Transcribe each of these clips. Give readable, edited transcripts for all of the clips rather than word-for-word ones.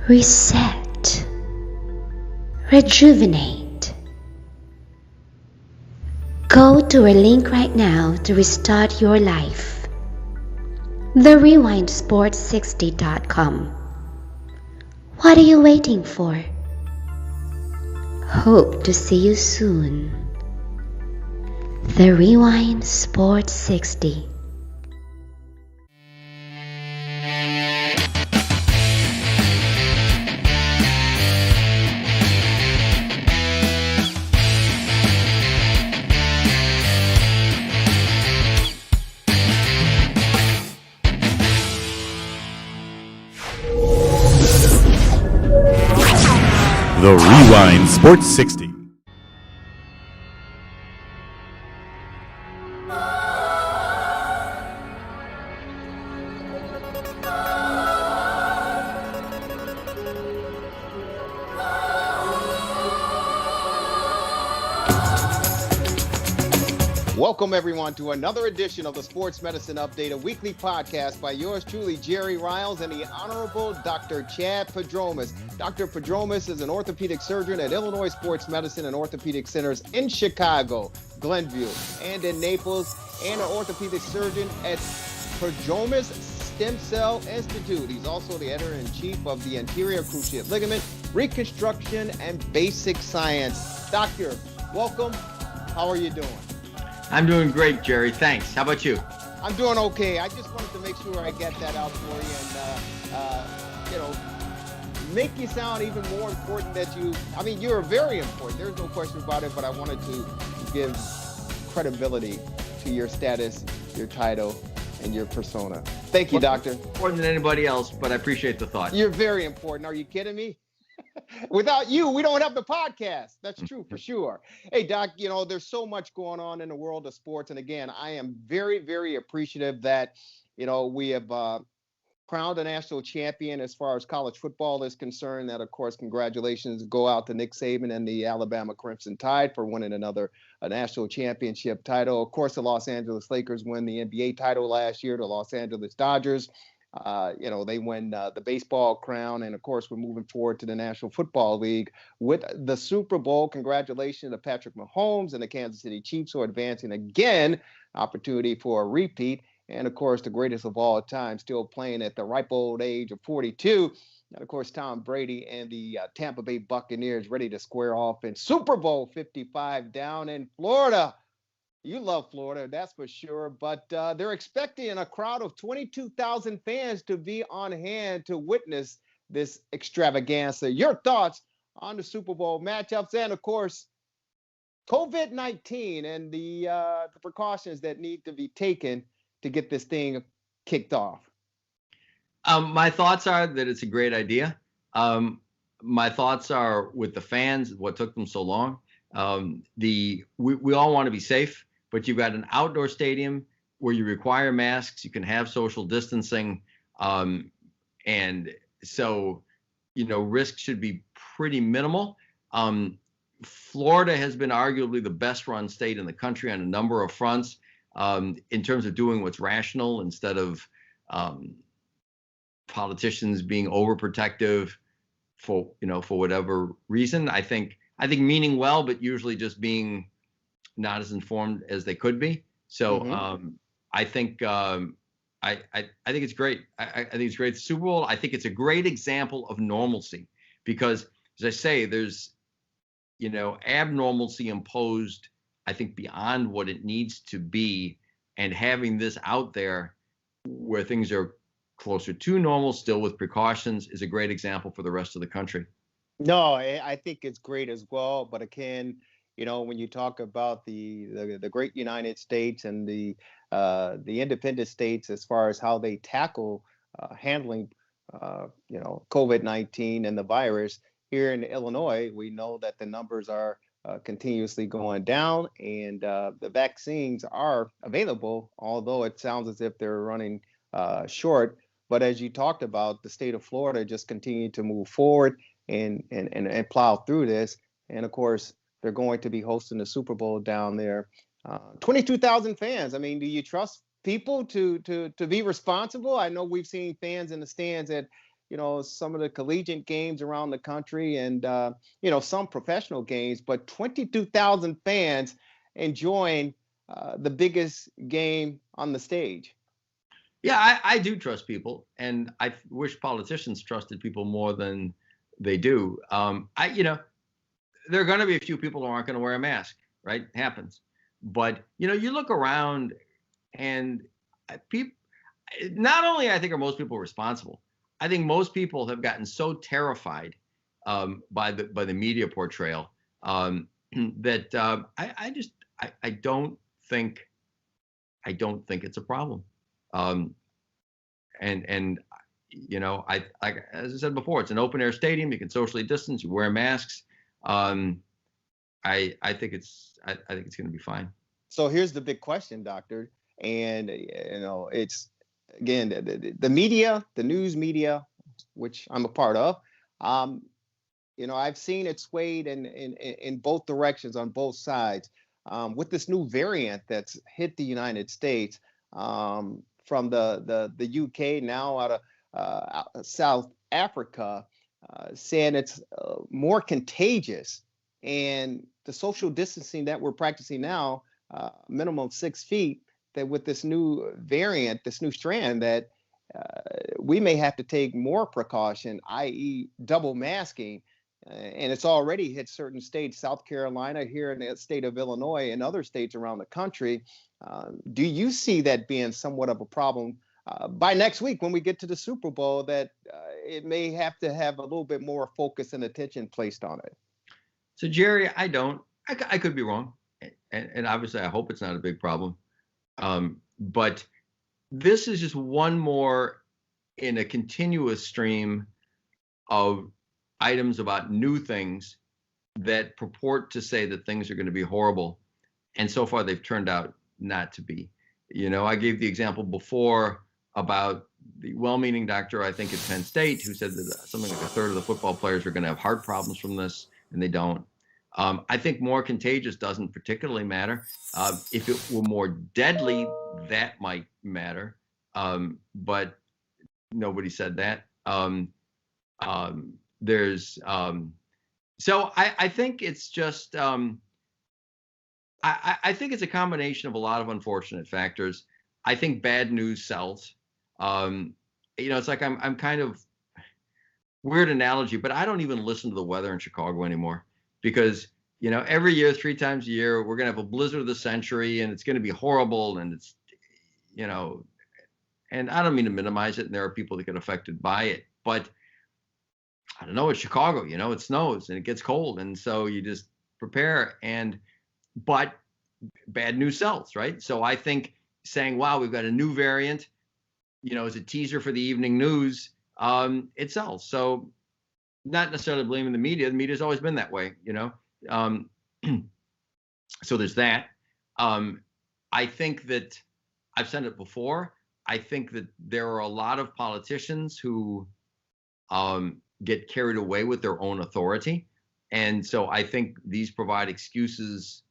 reset, rejuvenate. Go to our link right now to restart your life. TheRewindSports60.com. What are you waiting for? Hope to see you soon. The Rewind Sports 60. The Rewind Sports 60. Welcome, everyone, to another edition of the Sports Medicine Update, a weekly podcast by yours truly, Jerry Riles, and the Honorable Dr. Chad Prodromos. Dr. Prodromos is an orthopedic surgeon at Illinois Sports Medicine and Orthopedic Centers in Chicago, Glenview, and in Naples, and an orthopedic surgeon at Prodromos Stem Cell Institute. He's also the editor-in-chief of the Anterior Cruciate Ligament, Reconstruction, and Basic Science. Doctor, welcome. How are you doing? I'm doing great, Jerry. Thanks. How about you? I'm doing okay. I just wanted to make sure I get that out for you and, make you sound even more important that you're very important. There's no question about it, but I wanted to give credibility to your status, your title, and your persona. Thank you, Doctor. Important than anybody else, but I appreciate the thought. You're very important. Are you kidding me? Without you, we don't have the podcast. That's true for sure. Hey, Doc, there's so much going on in the world of sports. And again, I am very, very appreciative that, we have crowned a national champion as far as college football is concerned. That, of course, congratulations go out to Nick Saban and the Alabama Crimson Tide for winning a national championship title. Of course, the Los Angeles Lakers win the NBA title last year. The Los Angeles Dodgers, they win the baseball crown. And of course, we're moving forward to the National Football League with the Super Bowl. Congratulations to Patrick Mahomes and the Kansas City Chiefs who are advancing again, opportunity for a repeat. And of course, the greatest of all time, still playing at the ripe old age of 42. And of course, Tom Brady and the Tampa Bay Buccaneers ready to square off in Super Bowl 55 down in Florida. You love Florida, that's for sure. But they're expecting a crowd of 22,000 fans to be on hand to witness this extravaganza. Your thoughts on the Super Bowl matchups and, of course, COVID-19 and the precautions that need to be taken to get this thing kicked off? My thoughts are that it's a great idea. My thoughts are with the fans, what took them so long. We all want to be safe, but you've got an outdoor stadium where you require masks, you can have social distancing, and so risk should be pretty minimal. Florida has been arguably the best run state in the country on a number of fronts. In terms of doing what's rational instead of politicians being overprotective for whatever reason. I think meaning well, but usually just being not as informed as they could be. So I think it's great. I think it's great. The Super Bowl, I think it's a great example of normalcy because, as I say, there's abnormalcy imposed, I think, beyond what it needs to be, and having this out there where things are closer to normal, still with precautions, is a great example for the rest of the country. No, I think it's great as well. But again, when you talk about the great United States and the independent states as far as how they tackle handling COVID-19 and the virus here in Illinois, we know that the numbers are continuously going down, and the vaccines are available, although it sounds as if they're running short. But as you talked about, the state of Florida just continued to move forward and plow through this. And of course, they're going to be hosting the Super Bowl down there. 22,000 fans. I mean, do you trust people to be responsible? I know we've seen fans in the stands at some of the collegiate games around the country and, some professional games, but 22,000 fans enjoying the biggest game on the stage. Yeah, I do trust people, and I wish politicians trusted people more than they do. There are going to be a few people who aren't going to wear a mask, right? It happens. But, you look around and people, not only I think are most people responsible, I think most people have gotten so terrified by the media portrayal that I don't think it's a problem. And as I said before, it's an open air stadium. You can socially distance. You wear masks. I think it's going to be fine. So here's the big question, Doctor, and it's again the media, the news media, which I'm a part of. I've seen it swayed in both directions on both sides with this new variant that's hit the United States from the UK, now out of South Africa, saying it's more contagious, and the social distancing that we're practicing now, minimum 6 feet, that with this new variant, this new strand, that we may have to take more precaution, i.e. double masking. And it's already hit certain states, South Carolina, here in the state of Illinois, and other states around the country. Do you see that being somewhat of a problem by next week when we get to the Super Bowl, that it may have to have a little bit more focus and attention placed on it? So, Jerry, I don't. I could be wrong. And obviously, I hope it's not a big problem. But this is just one more in a continuous stream of items about new things that purport to say that things are going to be horrible. And so far, they've turned out not to be. I gave the example before about the well-meaning doctor, I think at Penn State, who said that something like a third of the football players are going to have heart problems from this, and they don't. I think more contagious doesn't particularly matter. If it were more deadly, that might matter. But nobody said that. So I think it's just, I think it's a combination of a lot of unfortunate factors. I think bad news sells. It's like I'm kind of weird analogy, but I don't even listen to the weather in Chicago anymore, because every year, 3 times a year, we're going to have a blizzard of the century, and it's going to be horrible, and it's and I don't mean to minimize it, and there are people that get affected by it, but I don't know, it's Chicago, it snows and it gets cold, and so you just prepare. But bad news sells, right? So I think saying, wow, we've got a new variant, as a teaser for the evening news, it sells. So not necessarily blaming the media. The media's always been that way, so there's that. I think that I've said it before. I think that there are a lot of politicians who get carried away with their own authority. And so I think these provide excuses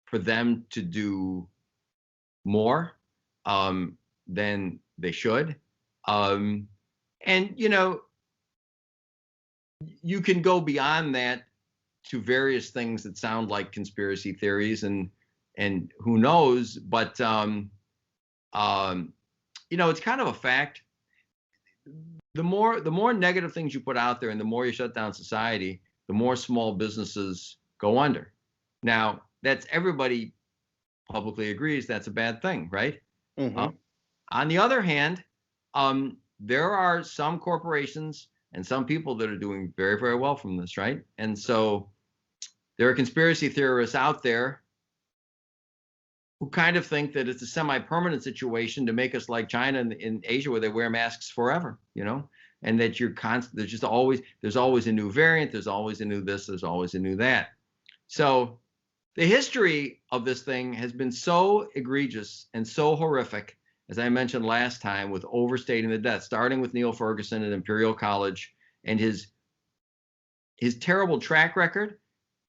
for them to do more than they should. And, you can go beyond that to various things that sound like conspiracy theories, and who knows, but, it's kind of a fact. The more negative things you put out there, and the more you shut down society, the more small businesses go under. Now, that's, everybody publicly agrees that's a bad thing, right? Mm-hmm. On the other hand, there are some corporations and some people that are doing very, very well from this, right? And so there are conspiracy theorists out there who kind of think that it's a semi-permanent situation to make us like China in Asia, where they wear masks forever, and that you're constant. There's always a new variant. There's always a new this. There's always a new that. So the history of this thing has been so egregious and so horrific, as I mentioned last time, with overstating the death, starting with Neil Ferguson at Imperial College and his terrible track record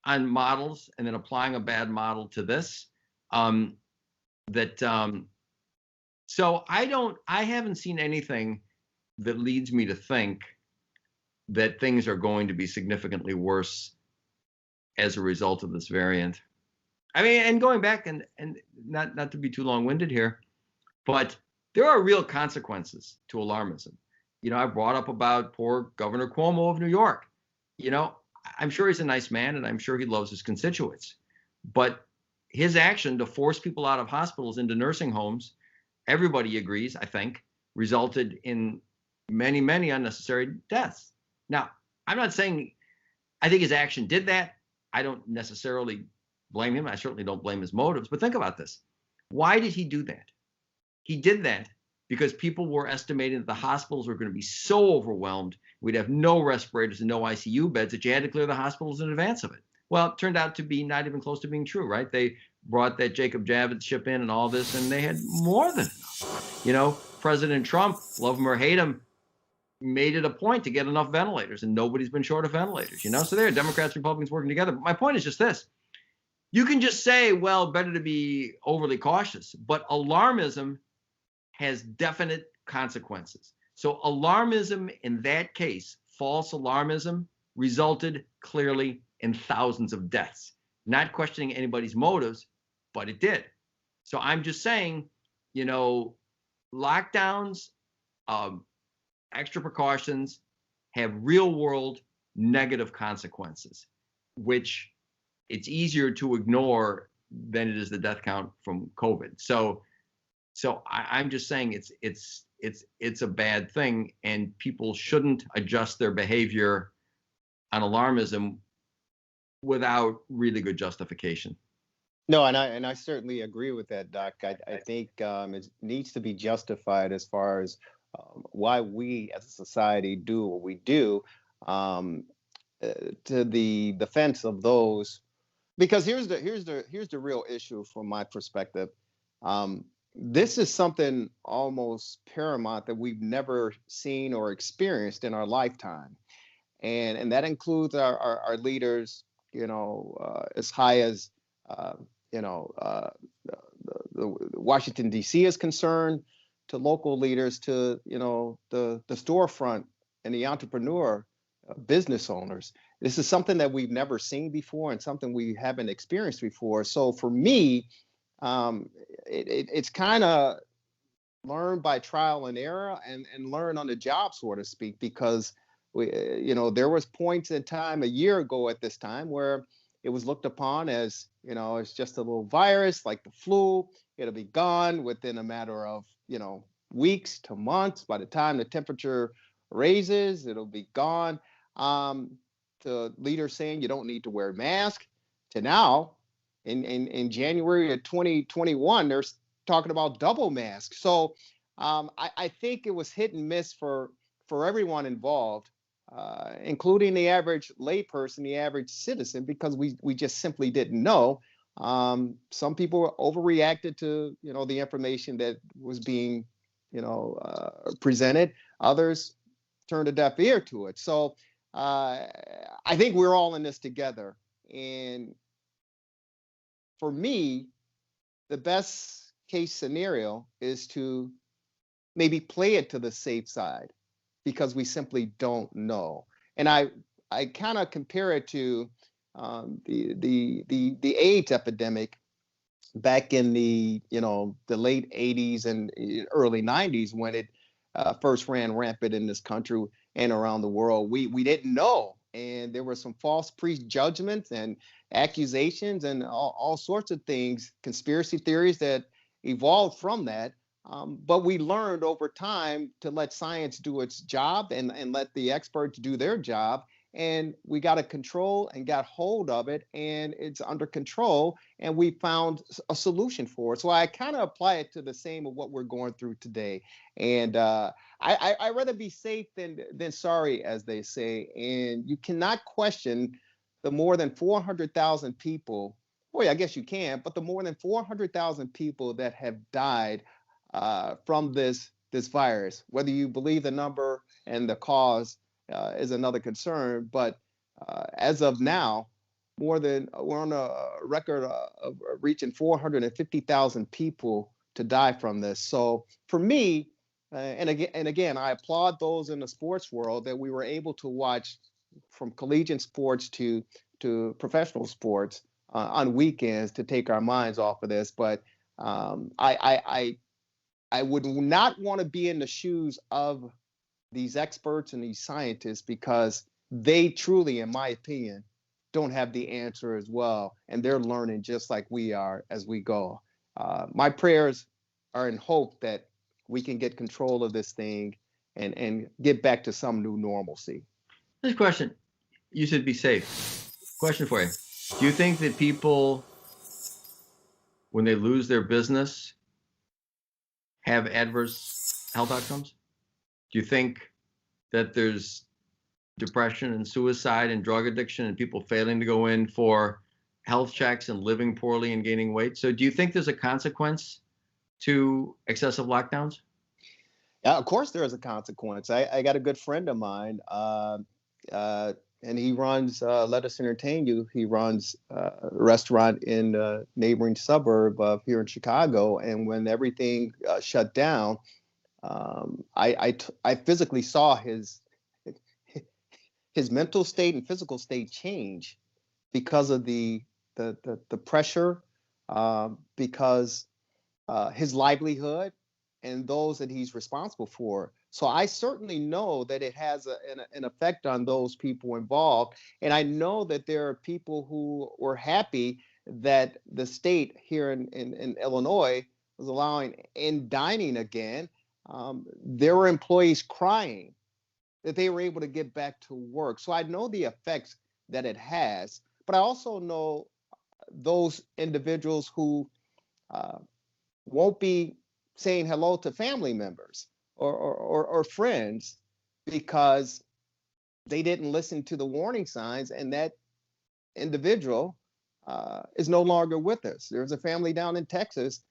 on models, and then applying a bad model to this. So I haven't seen anything that leads me to think that things are going to be significantly worse as a result of this variant. I mean, and going back and not to be too long-winded here, but there are real consequences to alarmism. You know, I brought up about poor Governor Cuomo of New York. You know, I'm sure he's a nice man and I'm sure he loves his constituents. But his action to force people out of hospitals into nursing homes, everybody agrees, I think, resulted in many, many unnecessary deaths. Now, I'm not saying I think his action did that. I don't necessarily blame him. I certainly don't blame his motives. But think about this. Why did he do that? He did that because people were estimating that the hospitals were going to be so overwhelmed, we'd have no respirators and no ICU beds, that you had to clear the hospitals in advance of it. Well, it turned out to be not even close to being true, right? They brought that Jacob Javits ship in and all this, and they had more than enough. You know, President Trump, love him or hate him, made it a point to get enough ventilators, and nobody's been short of ventilators, you know? So there are Democrats, Republicans working together. But my point is just this. You can just say, well, better to be overly cautious, but alarmism has definite consequences. So alarmism in that case, false alarmism, resulted clearly in thousands of deaths. Not questioning anybody's motives, but it did. So I'm just saying, you know, lockdowns, extra precautions have real world negative consequences, which it's easier to ignore than it is the death count from COVID. So I'm just saying it's a bad thing, and people shouldn't adjust their behavior on alarmism without really good justification. No, and I certainly agree with that, Doc. I think it needs to be justified as far as why we as a society do what we do, to the defense of those. Because here's the real issue from my perspective. This is something almost paramount that we've never seen or experienced in our lifetime, and that includes our leaders. You know, as high as you know, the Washington D.C. is concerned, to local leaders, to the storefront and the entrepreneur, business owners. This is something that we've never seen before and something we haven't experienced before. So for me, it's kind of learn by trial and error, and learn on the job, so to speak, because there was points in time a year ago at this time where it was looked upon as, it's just a little virus like the flu. It'll be gone within a matter of, weeks to months. By the time the temperature raises, it'll be gone. To leaders saying you don't need to wear a mask, to now in January of 2021, they're talking about double masks. So I think it was hit and miss for everyone involved, including the average layperson, the average citizen, because we just simply didn't know. Some people overreacted to the information that was being presented. Others turned a deaf ear to it. So I think we're all in this together. And for me, the best case scenario is to maybe play it to the safe side, because we simply don't know. And I kind of compare it to the AIDS epidemic back in the late 80s and early 90s, when it first ran rampant in this country and around the world. We didn't know, and there were some false prejudgments and accusations and all sorts of things, conspiracy theories that evolved from that. But we learned over time to let science do its job and let the experts do their job. And we got a control and got hold of it, and it's under control, and we found a solution for it. So I kind of apply it to the same of what we're going through today. And I'd rather be safe than sorry, as they say. And you cannot question the more than 400,000 people. Boy, I guess you can, but the more than 400,000 people that have died from this virus. Whether you believe the number and the cause is another concern, but as of now, we're on a record of reaching 450,000 people to die from this. So for me, And again, I applaud those in the sports world that we were able to watch from collegiate sports to professional sports on weekends to take our minds off of this. But I would not want to be in the shoes of these experts and these scientists because they truly, in my opinion, don't have the answer as well, and they're learning just like we are as we go. My prayers are in hope that we can get control of this thing and get back to some new normalcy. This question, you said be safe. Question for you. Do you think that people, when they lose their business, have adverse health outcomes? Do you think that there's depression and suicide and drug addiction and people failing to go in for health checks and living poorly and gaining weight? So do you think there's a consequence to excessive lockdowns? Yeah, of course there is a consequence. I got a good friend of mine, and he runs Let Us Entertain You. He runs a restaurant in a neighboring suburb of here in Chicago. And when everything shut down, I physically saw his mental state and physical state change because of the pressure, because his livelihood and those that he's responsible for. So I certainly know that it has an effect on those people involved. And I know that there are people who were happy that the state here in Illinois was allowing in dining again. There were employees crying that they were able to get back to work. So I know the effects that it has, but I also know those individuals who won't be saying hello to family members or friends because they didn't listen to the warning signs, and that individual is no longer with us. There's a family down in Texas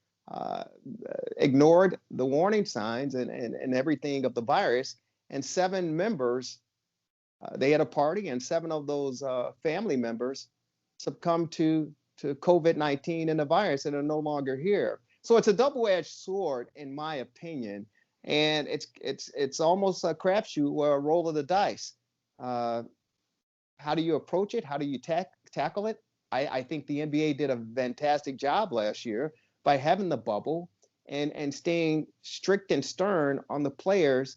ignored the warning signs and everything of the virus, and 7 members, they had a party, and 7 of those family members succumbed to COVID-19 and the virus and are no longer here. So it's a double-edged sword, in my opinion, and it's almost a crapshoot or a roll of the dice. How do you approach it? How do you tackle it? I think the NBA did a fantastic job last year by having the bubble and staying strict and stern on the players'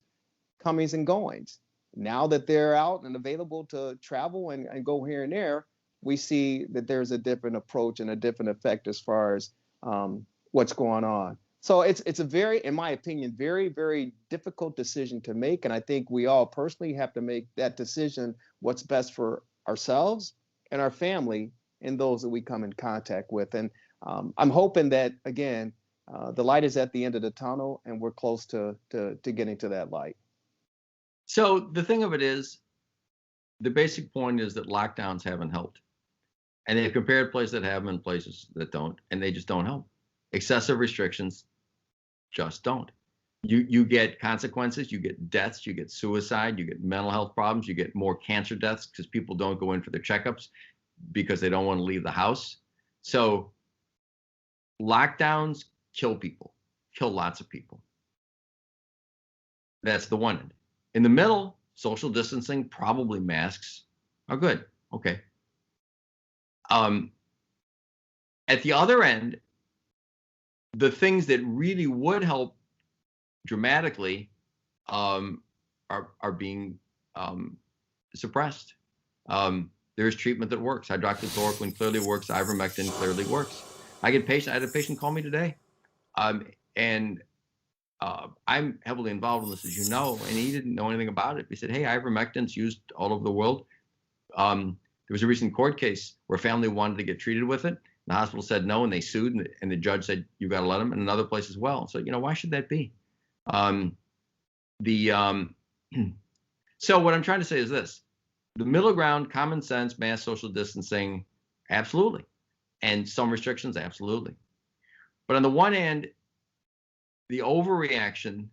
comings and goings. Now that they're out and available to travel and go here and there, we see that there's a different approach and a different effect as far as what's going on. So it's a very, in my opinion, very, very difficult decision to make. And I think we all personally have to make that decision, what's best for ourselves and our family and those that we come in contact with. And I'm hoping that, again, the light is at the end of the tunnel and we're close to getting to that light. So the thing of it is, the basic point is that lockdowns haven't helped. And they've compared places that have them and places that don't, and they just don't help. Excessive restrictions just don't. You get consequences, you get deaths, you get suicide, you get mental health problems, you get more cancer deaths because people don't go in for their checkups because they don't want to leave the house. So lockdowns kill people, kill lots of people. That's the one end. In the middle, social distancing, probably masks are good. Okay. At the other end, the things that really would help dramatically are being suppressed. There's treatment that works. Hydroxychloroquine clearly works. Ivermectin clearly works. I had a patient call me today, and I'm heavily involved in this, as you know, and he didn't know anything about it. He said, "Hey, ivermectin's used all over the world." There was a recent court case where a family wanted to get treated with it. The hospital said no, and they sued, and the judge said, "You got to let them," and another place as well. So, why should that be? So what I'm trying to say is this: the middle ground, common sense, mass social distancing, absolutely, and some restrictions, absolutely. But on the one hand, the overreaction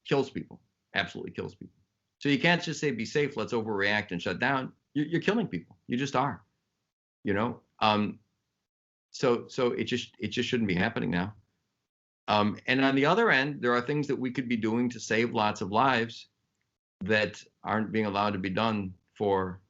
kills people, absolutely kills people. So you can't just say be safe, let's overreact and shut down. You're killing people. You just are. So it just shouldn't be happening now. And on the other end, there are things that we could be doing to save lots of lives that aren't being allowed to be done for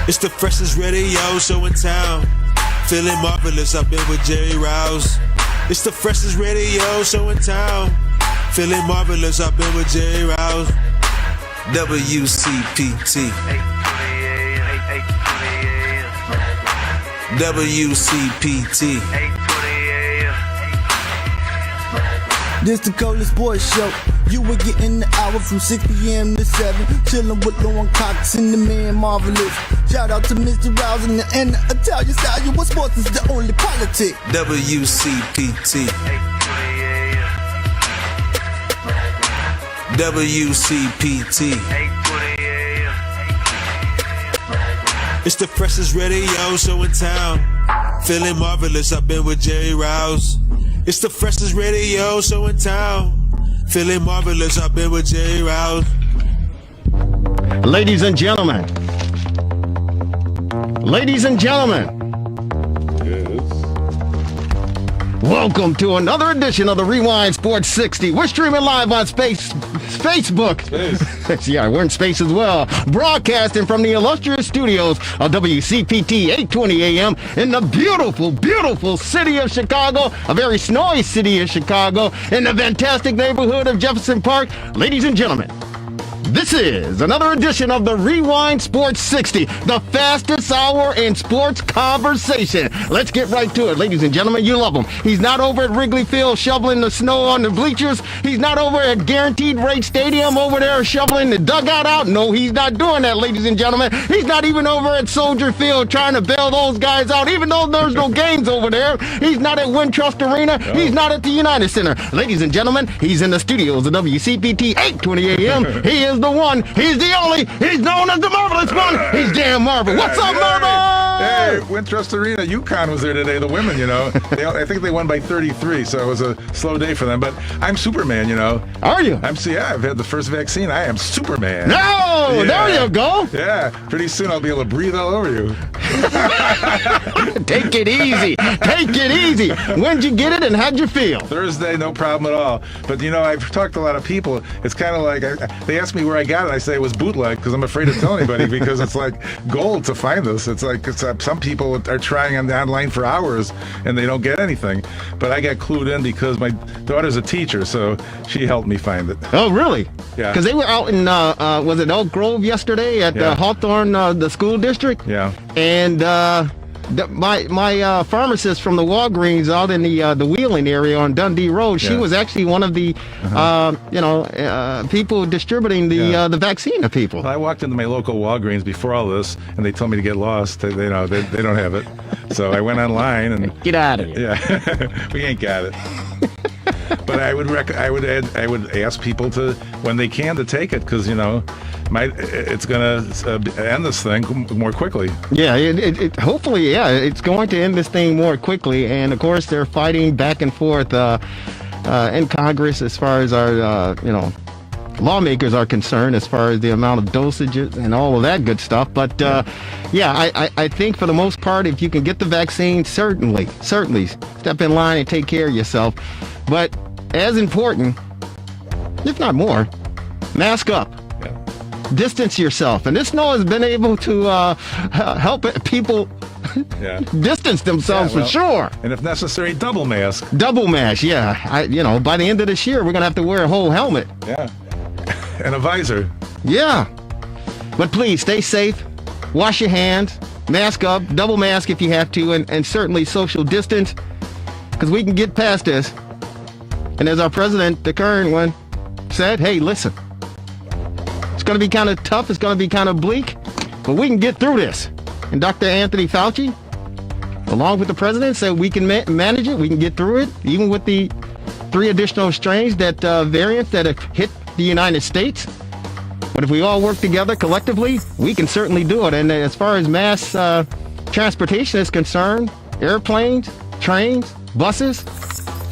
It's the freshest radio show in town. Feeling marvelous, I've been with Jerry Rouse. It's the freshest radio show in town. Feeling marvelous, I've been with Jerry Rouse. WCPT. WCPT. This the coldest sports show. You were getting the hour from 6 p.m. to 7. Chillin' with Lauren Cox and the man Marvelous. Shout out to Mr. Rouse and the Italian style. You what sports is the only politic. WCPT. WCPT. It's the freshest radio show in town. Feeling marvelous, I've been with Jerry Rouse. It's the freshest radio show in town. Feeling marvelous, I've been with Jerry Rouse. Ladies and gentlemen. Ladies and gentlemen. Welcome to another edition of the Rewind Sports 60. We're streaming live on Facebook. Yeah, we're in space as well. Broadcasting from the illustrious studios of WCPT 820 AM in the beautiful, beautiful city of Chicago, a very snowy city of Chicago, in the fantastic neighborhood of Jefferson Park. Ladies and gentlemen, this is another edition of the Rewind Sports 60, the fastest hour in sports conversation. Let's get right to it, ladies and gentlemen. You love him. He's not over at Wrigley Field shoveling the snow on the bleachers. He's not over at Guaranteed Rate Stadium over there shoveling the dugout out. No, he's not doing that, ladies and gentlemen. He's not even over at Soldier Field trying to bail those guys out, even though there's no games over there. He's not at Wintrust Arena. No. He's not at the United Center. Ladies and gentlemen, he's in the studios of WCPT 820 AM. He is the one. He's the only. He's known as the Marvelous One. He's Dan Marvel. What's up, Marvel? Hey, Wintrust Arena. UConn was there today. The women, you know. I think they won by 33, so it was a slow day for them. But I'm Superman, you know. Are you? I've had the first vaccine. I am Superman. No, yeah. There you go. Yeah, pretty soon I'll be able to breathe all over you. Take it easy. Take it easy. When'd you get it and how'd you feel? Thursday, no problem at all. But, you know, I've talked to a lot of people. It's kind of like they ask me where I got it. I say it was bootleg because I'm afraid to tell anybody because it's like gold to find this. It's like some people are trying online for hours and they don't get anything. But I got clued in because my daughter's a teacher, so she helped me find it. Oh, really? Yeah. Because they were out in, was it Elk Grove yesterday at Hawthorne, the school district? Yeah. And my pharmacist from the Walgreens out in the Wheeling area on Dundee Road, she was actually one of the people distributing the vaccine to people. Well, I walked into my local Walgreens before all this, and they told me to get lost. They don't have it, so I went online and get out of here. Yeah, we ain't got it. But I would ask people to, when they can, to take it because it's going to end this thing more quickly. Yeah, it hopefully, it's going to end this thing more quickly. And of course, they're fighting back and forth in Congress as far as our lawmakers are concerned, as far as the amount of dosages and all of that good stuff. But I think for the most part, if you can get the vaccine, certainly step in line and take care of yourself. But as important, if not more, mask up. Distance yourself. And this snow has been able to help people distance themselves for sure. And if necessary, double mask. Double mask, yeah. By the end of this year, we're going to have to wear a whole helmet. Yeah. And a visor. Yeah. But please, stay safe. Wash your hands. Mask up. Double mask if you have to. And certainly social distance. Because we can get past this. And as our president, the current one, said, hey, listen. It's going to be kind of tough. It's going to be kind of bleak. But we can get through this. And Dr. Anthony Fauci, along with the president, said we can manage it. We can get through it. Even with the 3 additional strains, variants that have hit the United States. But if we all work together collectively, we can certainly do it. And as far as mass transportation is concerned, airplanes, trains, buses,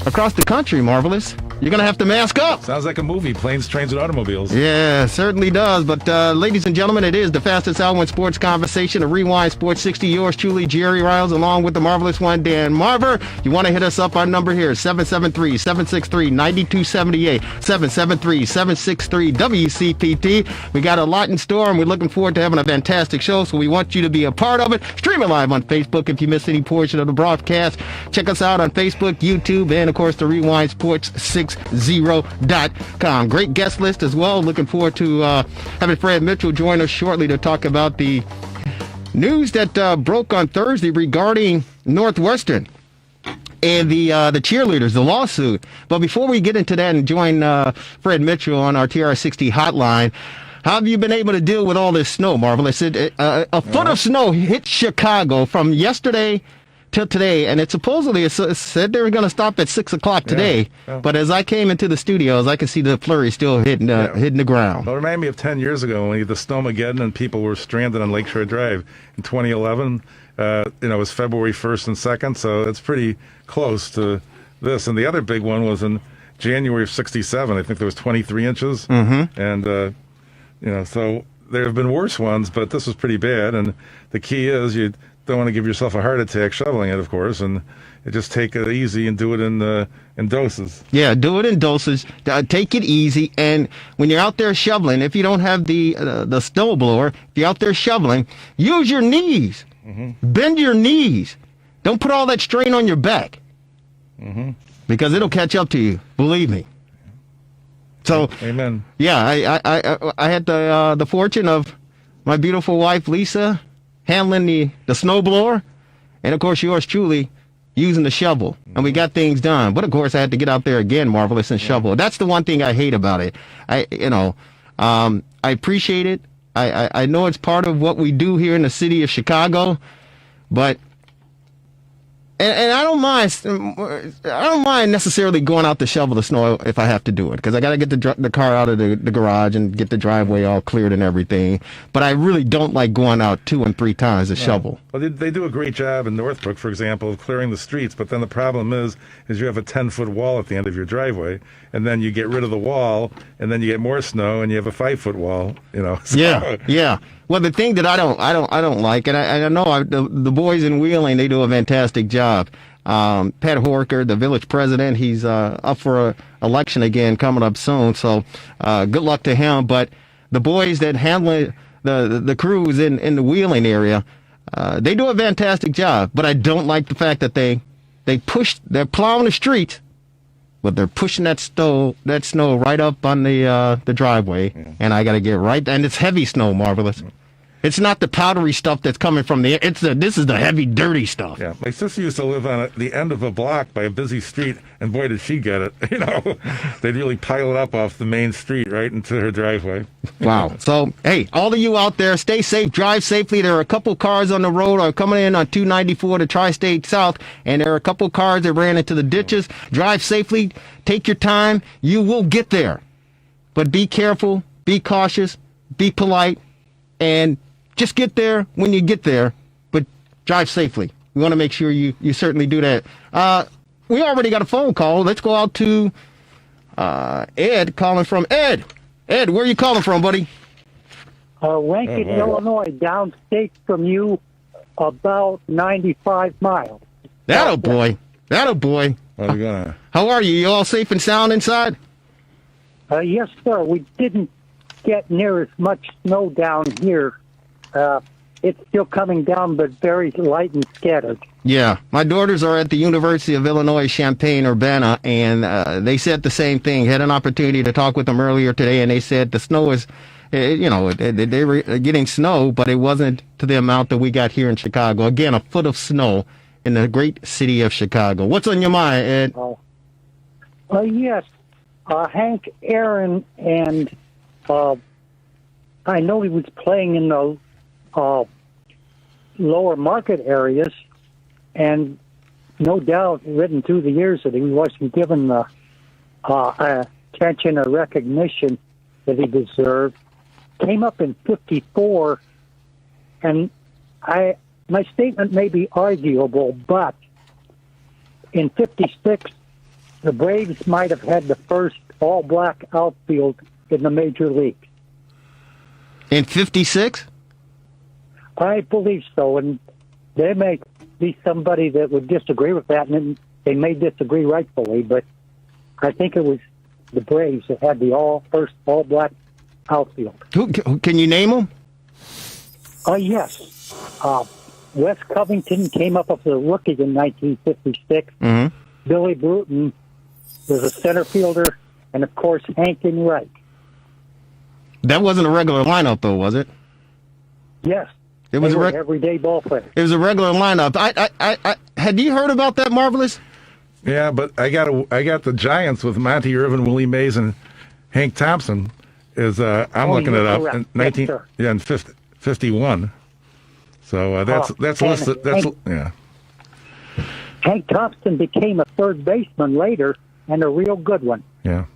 across the country, Marvelous, you're going to have to mask up. Sounds like a movie, Planes, Trains, and Automobiles. Yeah, certainly does. But ladies and gentlemen, it is the fastest hour in sports conversation, a Rewind Sports 60. Yours truly, Jerry Riles, along with the marvelous one, Dan Marver. You want to hit us up, our number here is 773-763-9278, 773-763-WCPT. We got a lot in store, and we're looking forward to having a fantastic show, so we want you to be a part of it. Stream it live on Facebook if you missed any portion of the broadcast. Check us out on Facebook, YouTube, and, of course, the Rewind Sports 60.com. Great guest list as well. Looking forward to having Fred Mitchell join us shortly to talk about the news that broke on Thursday regarding Northwestern and the cheerleaders, the lawsuit. But before we get into that and join Fred Mitchell on our TRS60 hotline, how have you been able to deal with all this snow, Marvelous? A foot of snow hit Chicago from yesterday till today, and it supposedly said they were going to stop at 6 o'clock today. Yeah. But as I came into the studios, I could see the flurry still hitting the ground. Well, it reminded me of 10 years ago when we had the Snowmageddon and people were stranded on Lakeshore Drive in 2011. It was February 1st and 2nd, so it's pretty close to this. And the other big one was in January of 67. I think there was 23 inches. Mm-hmm. And, so there have been worse ones, but this was pretty bad. And the key is you don't want to give yourself a heart attack shoveling it, of course, and just take it easy and do it in doses. Yeah, do it in doses. Take it easy, and when you're out there shoveling, if you don't have the snow blower, if you're out there shoveling, use your knees. Mm-hmm. Bend your knees. Don't put all that strain on your back, because it'll catch up to you. Believe me. So, amen. Yeah, I had the fortune of my beautiful wife Lisa handling the snowblower, and of course yours truly using the shovel, and we got things done. But of course I had to get out there again, Marvelous, and shovel. That's the one thing I hate about it. I appreciate it. I know it's part of what we do here in the city of Chicago, but and I don't mind necessarily going out to shovel the snow if I have to do it, because I got to get the car out of the garage and get the driveway all cleared and everything. But I really don't like going out 2 and 3 times to shovel. Well, they do a great job in Northbrook, for example, of clearing the streets. But then the problem is you have a 10-foot wall at the end of your driveway, and then you get rid of the wall, and then you get more snow, and you have a 5-foot wall. So. Yeah. Well, the thing that I don't like, and I know the boys in Wheeling, they do a fantastic job. Pat Horker, the village president, he's up for an election again coming up soon. So good luck to him. But the boys that handle the crews in the Wheeling area, they do a fantastic job. But I don't like the fact that they're plowing the streets, but they're pushing that snow right up on the driveway, and I got to get right. And it's heavy snow, Marvelous. It's not the powdery stuff that's coming from the. This is the heavy, dirty stuff. Yeah, my sister used to live on the end of a block by a busy street, and boy, did she get it. They'd really pile it up off the main street right into her driveway. Wow. So, hey, all of you out there, stay safe, drive safely. There are a couple cars on the road are coming in on 294 to Tri-State South, and there are a couple cars that ran into the ditches. Drive safely. Take your time. You will get there. But be careful, be cautious, be polite, and just get there when you get there, but drive safely. We want to make sure you certainly do that. We already got a phone call. Let's go out to Ed calling from Ed. Ed, where are you calling from, buddy? Rankin, Illinois, downstate from you, about 95 miles. That'll boy. How are you? You all safe and sound inside? Yes, sir. We didn't get near as much snow down here. It's still coming down, but very light and scattered. Yeah. My daughters are at the University of Illinois, Champaign-Urbana, and they said the same thing. Had an opportunity to talk with them earlier today, and they said the snow is, they were getting snow, but it wasn't to the amount that we got here in Chicago. Again, a foot of snow in the great city of Chicago. What's on your mind, Ed? Yes. Hank Aaron, and I know he was playing in the lower market areas, and no doubt written through the years that he wasn't given the attention or recognition that he deserved. Came up in 54, and my statement may be arguable, but in 56, the Braves might have had the first all-black outfield in the major league. In 56? I believe so, and there may be somebody that would disagree with that, and they may disagree rightfully, but I think it was the Braves that had the first all-black outfield. Who can you name them? Yes. Wes Covington came up as a rookie in 1956. Mm-hmm. Billy Bruton was a center fielder, and of course Hank Wright. That wasn't a regular lineup, though, was it? Yes. It was a everyday ball player. It was a regular lineup. I had you heard about that, Marvelous? Yeah, but I got the Giants with Monty Irvin, Willie Mays, and Hank Thompson. I'm looking it up in 51. So that's listed. Hank Thompson became a third baseman later, and a real good one. Yeah,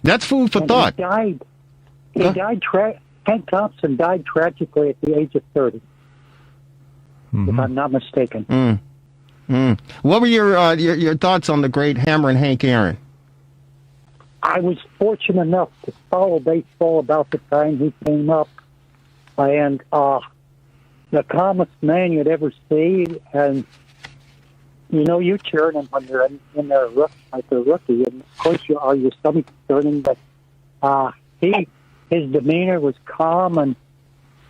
that's food for thought. Hank Thompson died tragically at the age of 30, if I'm not mistaken. What were your thoughts on the great Hammerin' Hank Aaron? I was fortunate enough to follow baseball about the time he came up, and the calmest man you'd ever see, and you cheering him when you're in there like a rookie, and of course your stomach turning, but his demeanor was calm, and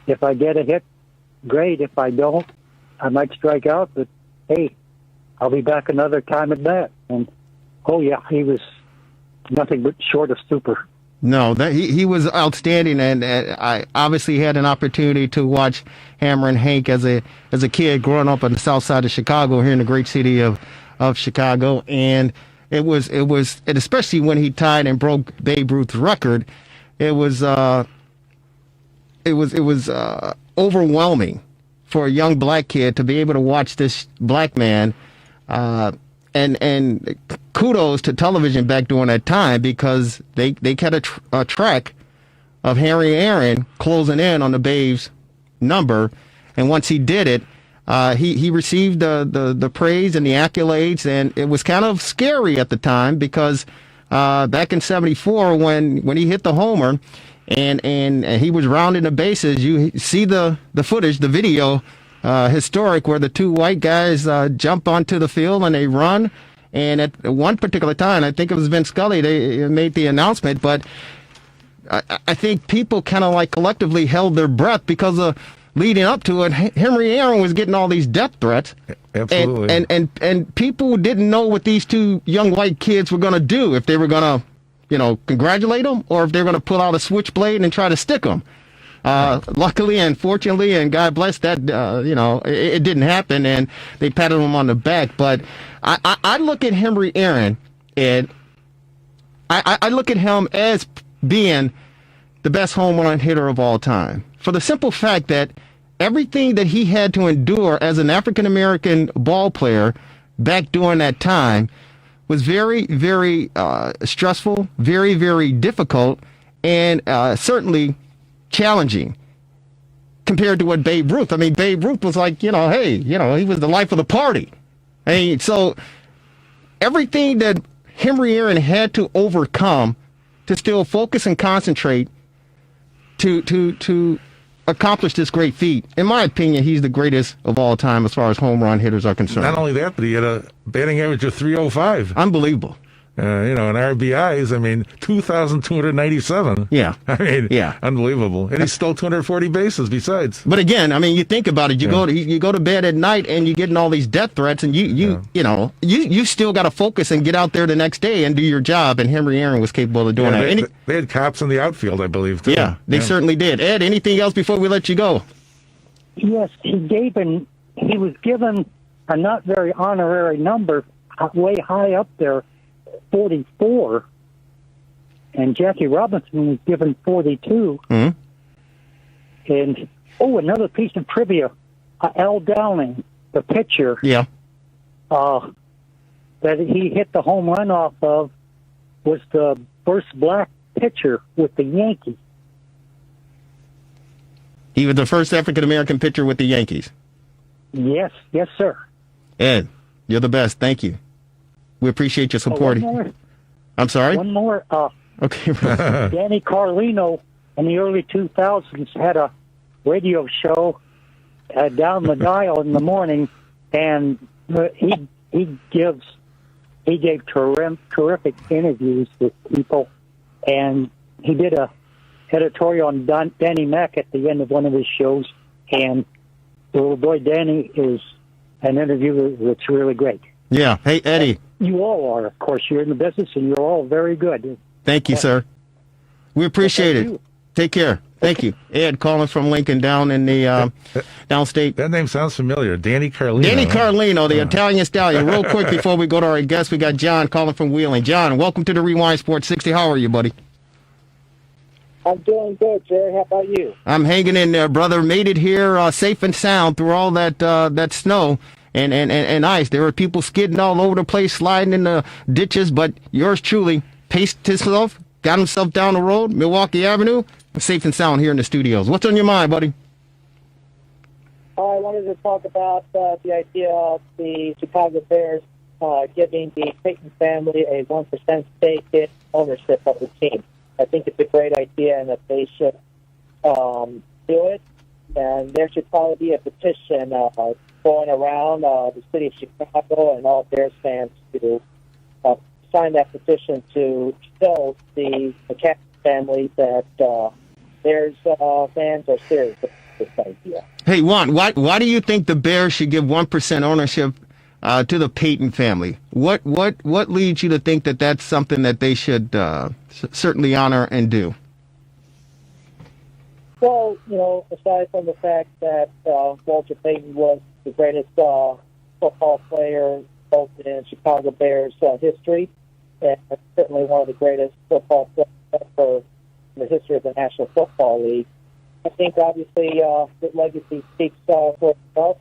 if I get a hit, great. If I don't, I might strike out, but hey, I'll be back another time at bat. And he was nothing but short of super. No, he was outstanding, and I obviously had an opportunity to watch Hammerin' Hank as a kid growing up on the south side of Chicago, here in the great city of Chicago, and it was and especially when he tied and broke Babe Ruth's record, it was overwhelming for a young black kid to be able to watch this black man. And kudos to television back during that time, because they kept a track of Harry Aaron closing in on the Braves number, and once he did it, he received the praise and the accolades, and it was kind of scary at the time, because back in '74 when he hit the homer and he was rounding the bases, you see the footage, the video. Historic, where the two white guys jump onto the field and they run. And at one particular time, I think it was Vince Scully, they made the announcement, but I think people kind of like collectively held their breath, because leading up to it, Henry Aaron was getting all these death threats. Absolutely. And people didn't know what these two young white kids were going to do, if they were going to, congratulate them, or if they were going to pull out a switchblade and try to stick them. Luckily and fortunately, and God bless that, it didn't happen, and they patted him on the back. But I look at Henry Aaron, and I look at him as being the best home run hitter of all time, for the simple fact that everything that he had to endure as an African-American ball player back during that time was very, very stressful, very, very difficult, and certainly challenging compared to what Babe Ruth. I mean, Babe Ruth was like, he was the life of the party. So everything that Henry Aaron had to overcome to still focus and concentrate to accomplish this great feat. In my opinion, he's the greatest of all time as far as home run hitters are concerned. Not only that, but he had a batting average of 305. Unbelievable. And RBIs, 2,297. Yeah. Unbelievable. And he stole 240 bases besides. But again, you think about it, you go to bed at night and you're getting all these death threats, and you still got to focus and get out there the next day and do your job, and Henry Aaron was capable of doing that. They had cops in the outfield, I believe, too. Yeah, they certainly did. Ed, anything else before we let you go? Yes, he was given a not very honorary number, way high up there, 44, and Jackie Robinson was given 42. Mm-hmm. And another piece of trivia: Al Downing, the pitcher, that he hit the home run off of, was the first black pitcher with the Yankees. He was the first African American pitcher with the Yankees. Yes, sir. Ed, you're the best. Thank you. We appreciate your Oh, support. one more. I'm sorry? One more. Okay. Danny Carlino in the early 2000s had a radio show down the dial in the morning, and he gave terrific interviews with people, and he did a editorial on Danny Mack at the end of one of his shows, and the little boy Danny is an interviewer that's really great. Yeah. Hey, Eddie. You all are, of course. You're in the business, and you're all very good. Thank you, sir. We appreciate it. Take care. Thank you. Ed calling from Lincoln down in the downstate. That name sounds familiar. Danny Carlino. Danny Carlino, the Italian stallion. Real quick before we go to our guest, we got John calling from Wheeling. John, welcome to the Rewind Sports 60. How are you, buddy? I'm doing good, Jerry. How about you? I'm hanging in there, brother. Made it here safe and sound through all that snow and ice. There were people skidding all over the place, sliding in the ditches, but yours truly paced himself, got himself down the road, Milwaukee Avenue, safe and sound here in the studios. What's on your mind, buddy? I wanted to talk about the idea of the Chicago Bears giving the Payton family a 1% stake in ownership of the team. I think it's a great idea, and that they should do it. And there should probably be a petition going around the city of Chicago and all Bears fans to sign that petition to show the McCaskey family that Bears fans are serious about this idea. Hey, Juan, why do you think the Bears should give 1% ownership to the Payton family? What leads you to think that that's something that they should certainly honor and do? Well, aside from the fact that Walter Payton was the greatest football player both in Chicago Bears history, and certainly one of the greatest football players ever in the history of the National Football League, I think obviously his legacy speaks for itself.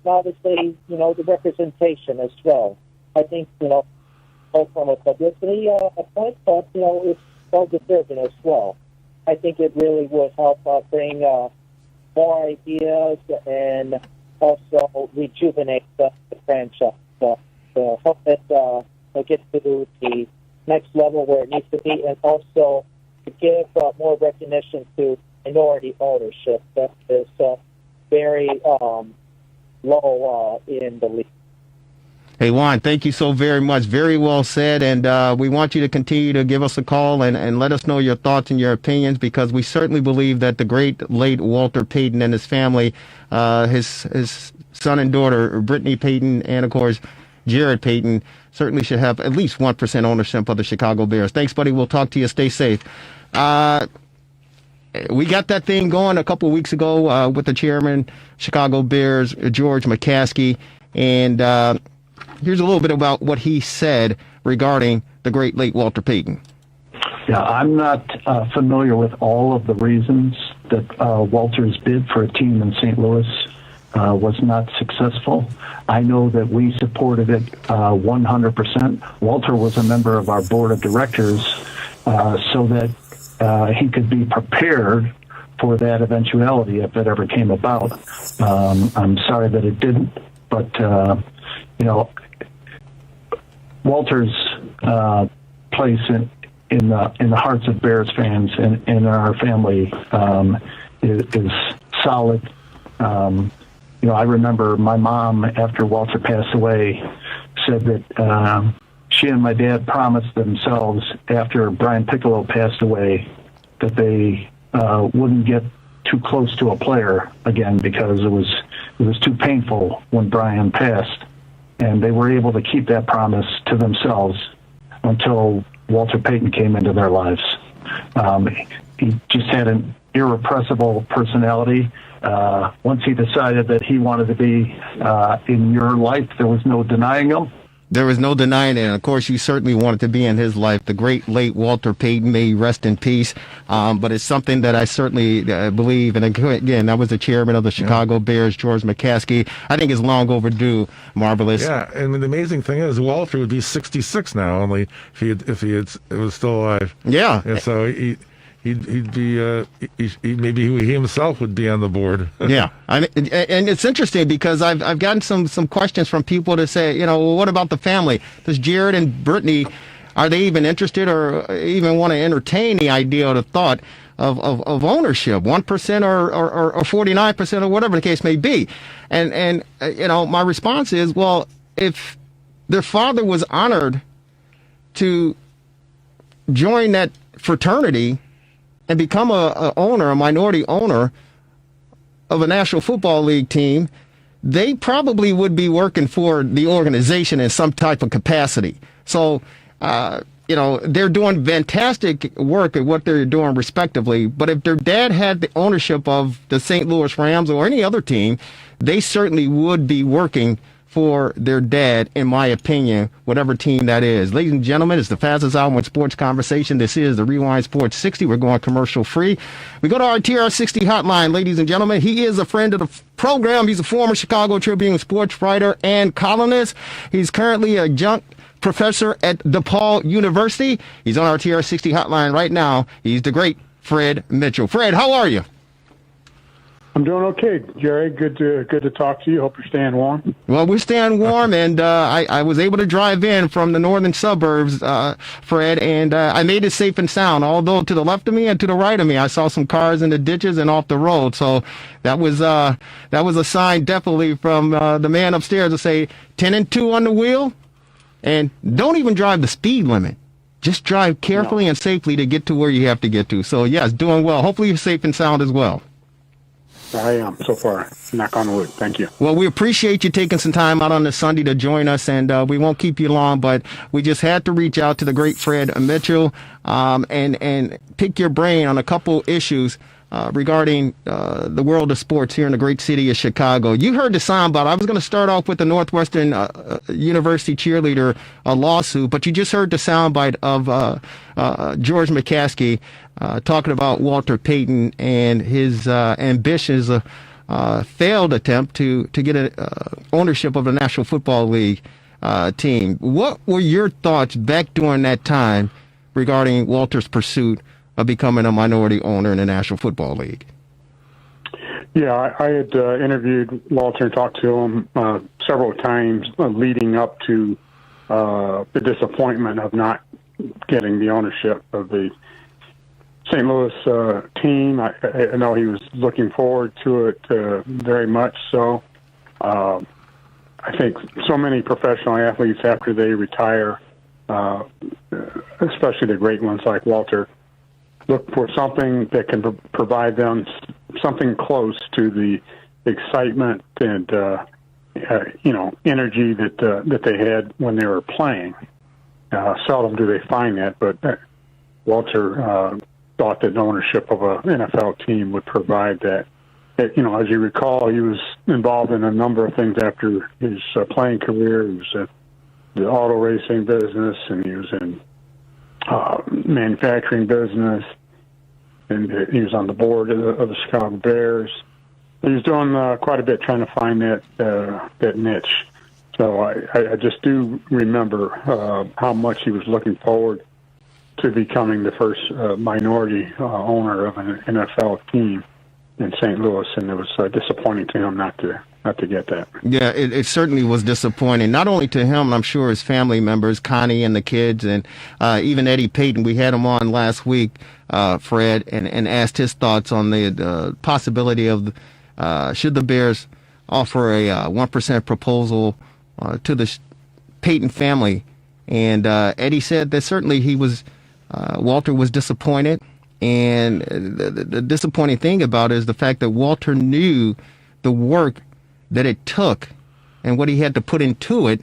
Obviously, the representation as well. I think, both from a publicity point, but, it's well-deserving as well. I think it really would help bring more ideas and also rejuvenate the franchise. To help it get to the next level where it needs to be, and also to give more recognition to minority ownership that is very low in the league. Hey, Juan, thank you so very much. Very well said. And we want you to continue to give us a call and let us know your thoughts and your opinions, because we certainly believe that the great late Walter Payton and his family, his son and daughter, Brittany Payton, and, of course, Jared Payton, certainly should have at least 1% ownership of the Chicago Bears. Thanks, buddy. We'll talk to you. Stay safe. We got that thing going a couple of weeks ago with the chairman, Chicago Bears, George McCaskey, and here's a little bit about what he said regarding the great late Walter Payton. Yeah, I'm not familiar with all of the reasons that Walter's bid for a team in St. Louis was not successful. I know that we supported it 100%. Walter was a member of our board of directors so that he could be prepared for that eventuality if it ever came about. I'm sorry that it didn't, but Walter's place in the hearts of Bears fans and in our family is solid. I remember my mom, after Walter passed away, said that she and my dad promised themselves after Brian Piccolo passed away that they wouldn't get too close to a player again because it was too painful when Brian passed. And they were able to keep that promise to themselves until Walter Payton came into their lives. He just had an irrepressible personality. Once he decided that he wanted to be in your life, there was no denying him. There was no denying it. And of course, you certainly wanted to be in his life. The great late Walter Payton, may he rest in peace. But it's something that I certainly believe. And again, that was the chairman of the Chicago Bears, George McCaskey. I think it's long overdue. Marvelous. Yeah, and the amazing thing is, Walter would be 66 now, only if he was still alive. Yeah. And so he he'd be maybe he himself would be on the board. Yeah, and it's interesting because I've gotten some questions from people to say, well, what about the family? Does Jared and Brittany, are they even interested or even want to entertain the idea or the thought of ownership, 1% or 49% or whatever the case may be? And my response is, well, if their father was honored to join that fraternity and become a minority owner of a National Football League team, they probably would be working for the organization in some type of capacity. So, they're doing fantastic work at what they're doing respectively. But if their dad had the ownership of the St. Louis Rams or any other team, they certainly would be working for their dad, in my opinion, whatever team that is. Ladies and gentlemen, it's the fastest hour in sports conversation. This is the Rewind Sports 60. We're going commercial free. We go to our TRS60 hotline, ladies and gentlemen. He is a friend of the program. He's a former Chicago Tribune sports writer and columnist. He's currently a adjunct professor at DePaul University. He's on our TRS60 hotline right now. He's the great Fred Mitchell. Fred, how are you? I'm doing okay, Jerry. Good to talk to you. Hope you're staying warm. Well, we're staying warm, and I was able to drive in from the northern suburbs, Fred, and I made it safe and sound. Although to the left of me and to the right of me, I saw some cars in the ditches and off the road. So that was a sign definitely from the man upstairs to say 10 and 2 on the wheel, and don't even drive the speed limit. Just drive carefully and safely to get to where you have to get to. So yes, doing well. Hopefully you're safe and sound as well. I am so far. Knock on wood. Thank you. Well, we appreciate you taking some time out on this Sunday to join us, and we won't keep you long, but we just had to reach out to the great Fred Mitchell and pick your brain on a couple issues regarding the world of sports here in the great city of Chicago. You heard the soundbite. I was going to start off with the Northwestern University cheerleader lawsuit, but you just heard the soundbite of George McCaskey talking about Walter Payton and his ambitious failed attempt to get ownership of the National Football League team. What were your thoughts back during that time regarding Walter's pursuit of becoming a minority owner in the National Football League? Yeah, I had interviewed Walter and talked to him several times leading up to the disappointment of not getting the ownership of the St. Louis team. I know he was looking forward to it very much so. I think so many professional athletes, after they retire, especially the great ones like Walter, look for something that can provide them something close to the excitement and energy that they had when they were playing. Seldom do they find that, but Walter thought that ownership of an NFL team would provide that. As you recall, he was involved in a number of things after his playing career. He was in the auto racing business, and he was in manufacturing business, and he was on the board of the Chicago Bears. He was doing quite a bit trying to find that niche. So I just do remember how much he was looking forward to becoming the first minority owner of an NFL team in St. Louis, and it was disappointing to him not to get that. Yeah, it certainly was disappointing, not only to him, I'm sure his family members, Connie and the kids, and even Eddie Payton. We had him on last week, Fred, and asked his thoughts on the possibility of should the Bears offer a 1% proposal to the Payton family. And Eddie said that certainly Walter was disappointed. And the disappointing thing about it is the fact that Walter knew the work that it took and what he had to put into it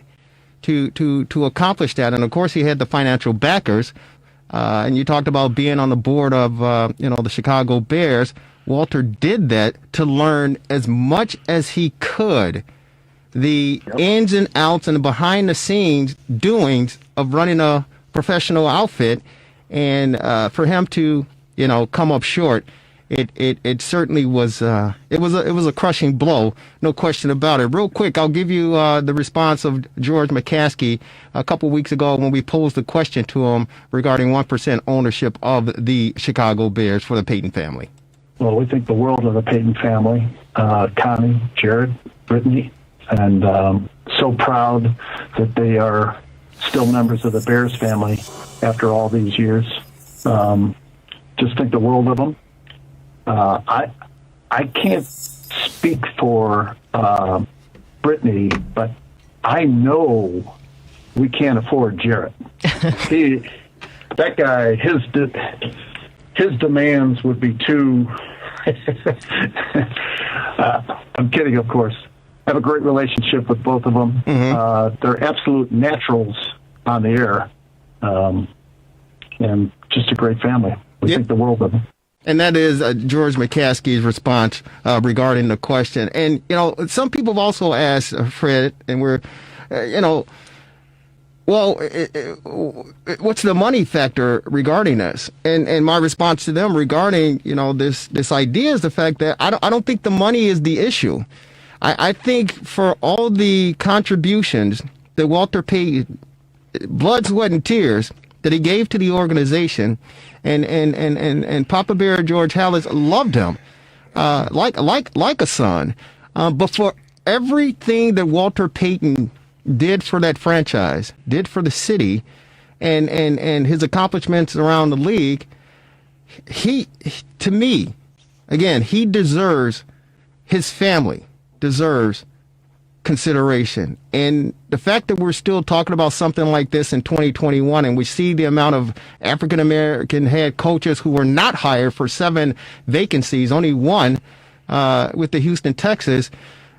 to accomplish that. And of course, he had the financial backers. And you talked about being on the board of the Chicago Bears. Walter did that to learn as much as he could the ins and outs and the behind the scenes doings of running a professional outfit. And for him to come up short it certainly was it was a crushing blow, no question about it. Real quick, I'll give you the response of George McCaskey a couple weeks ago when we posed the question to him regarding 1% ownership of the Chicago Bears for the Payton family. Well, we think the world of the Payton family, Connie, Jared, Brittany, and so proud that they are still members of the Bears family after all these years. Just think the world of them. I can't speak for Brittany, but I know we can't afford Jarrett. That guy, his demands would be too. I'm kidding, of course. I have a great relationship with both of them. Mm-hmm. They're absolute naturals on the air, and just a great family. We think the world of them. And that is George McCaskey's response regarding the question. And, some people have also asked, Fred, and we're, well, what's the money factor regarding this? And my response to them regarding, this idea is the fact that I don't think the money is the issue. I think for all the contributions that Walter Payton, blood, sweat, and tears that he gave to the organization, and Papa Bear George Halas loved him like a son. But for everything that Walter Payton did for that franchise, did for the city, and his accomplishments around the league, he to me, again, he deserves, his family deserves consideration. And the fact that we're still talking about something like this in 2021, and we see the amount of African American head coaches who were not hired for 7 vacancies, only 1 with the Houston Texans,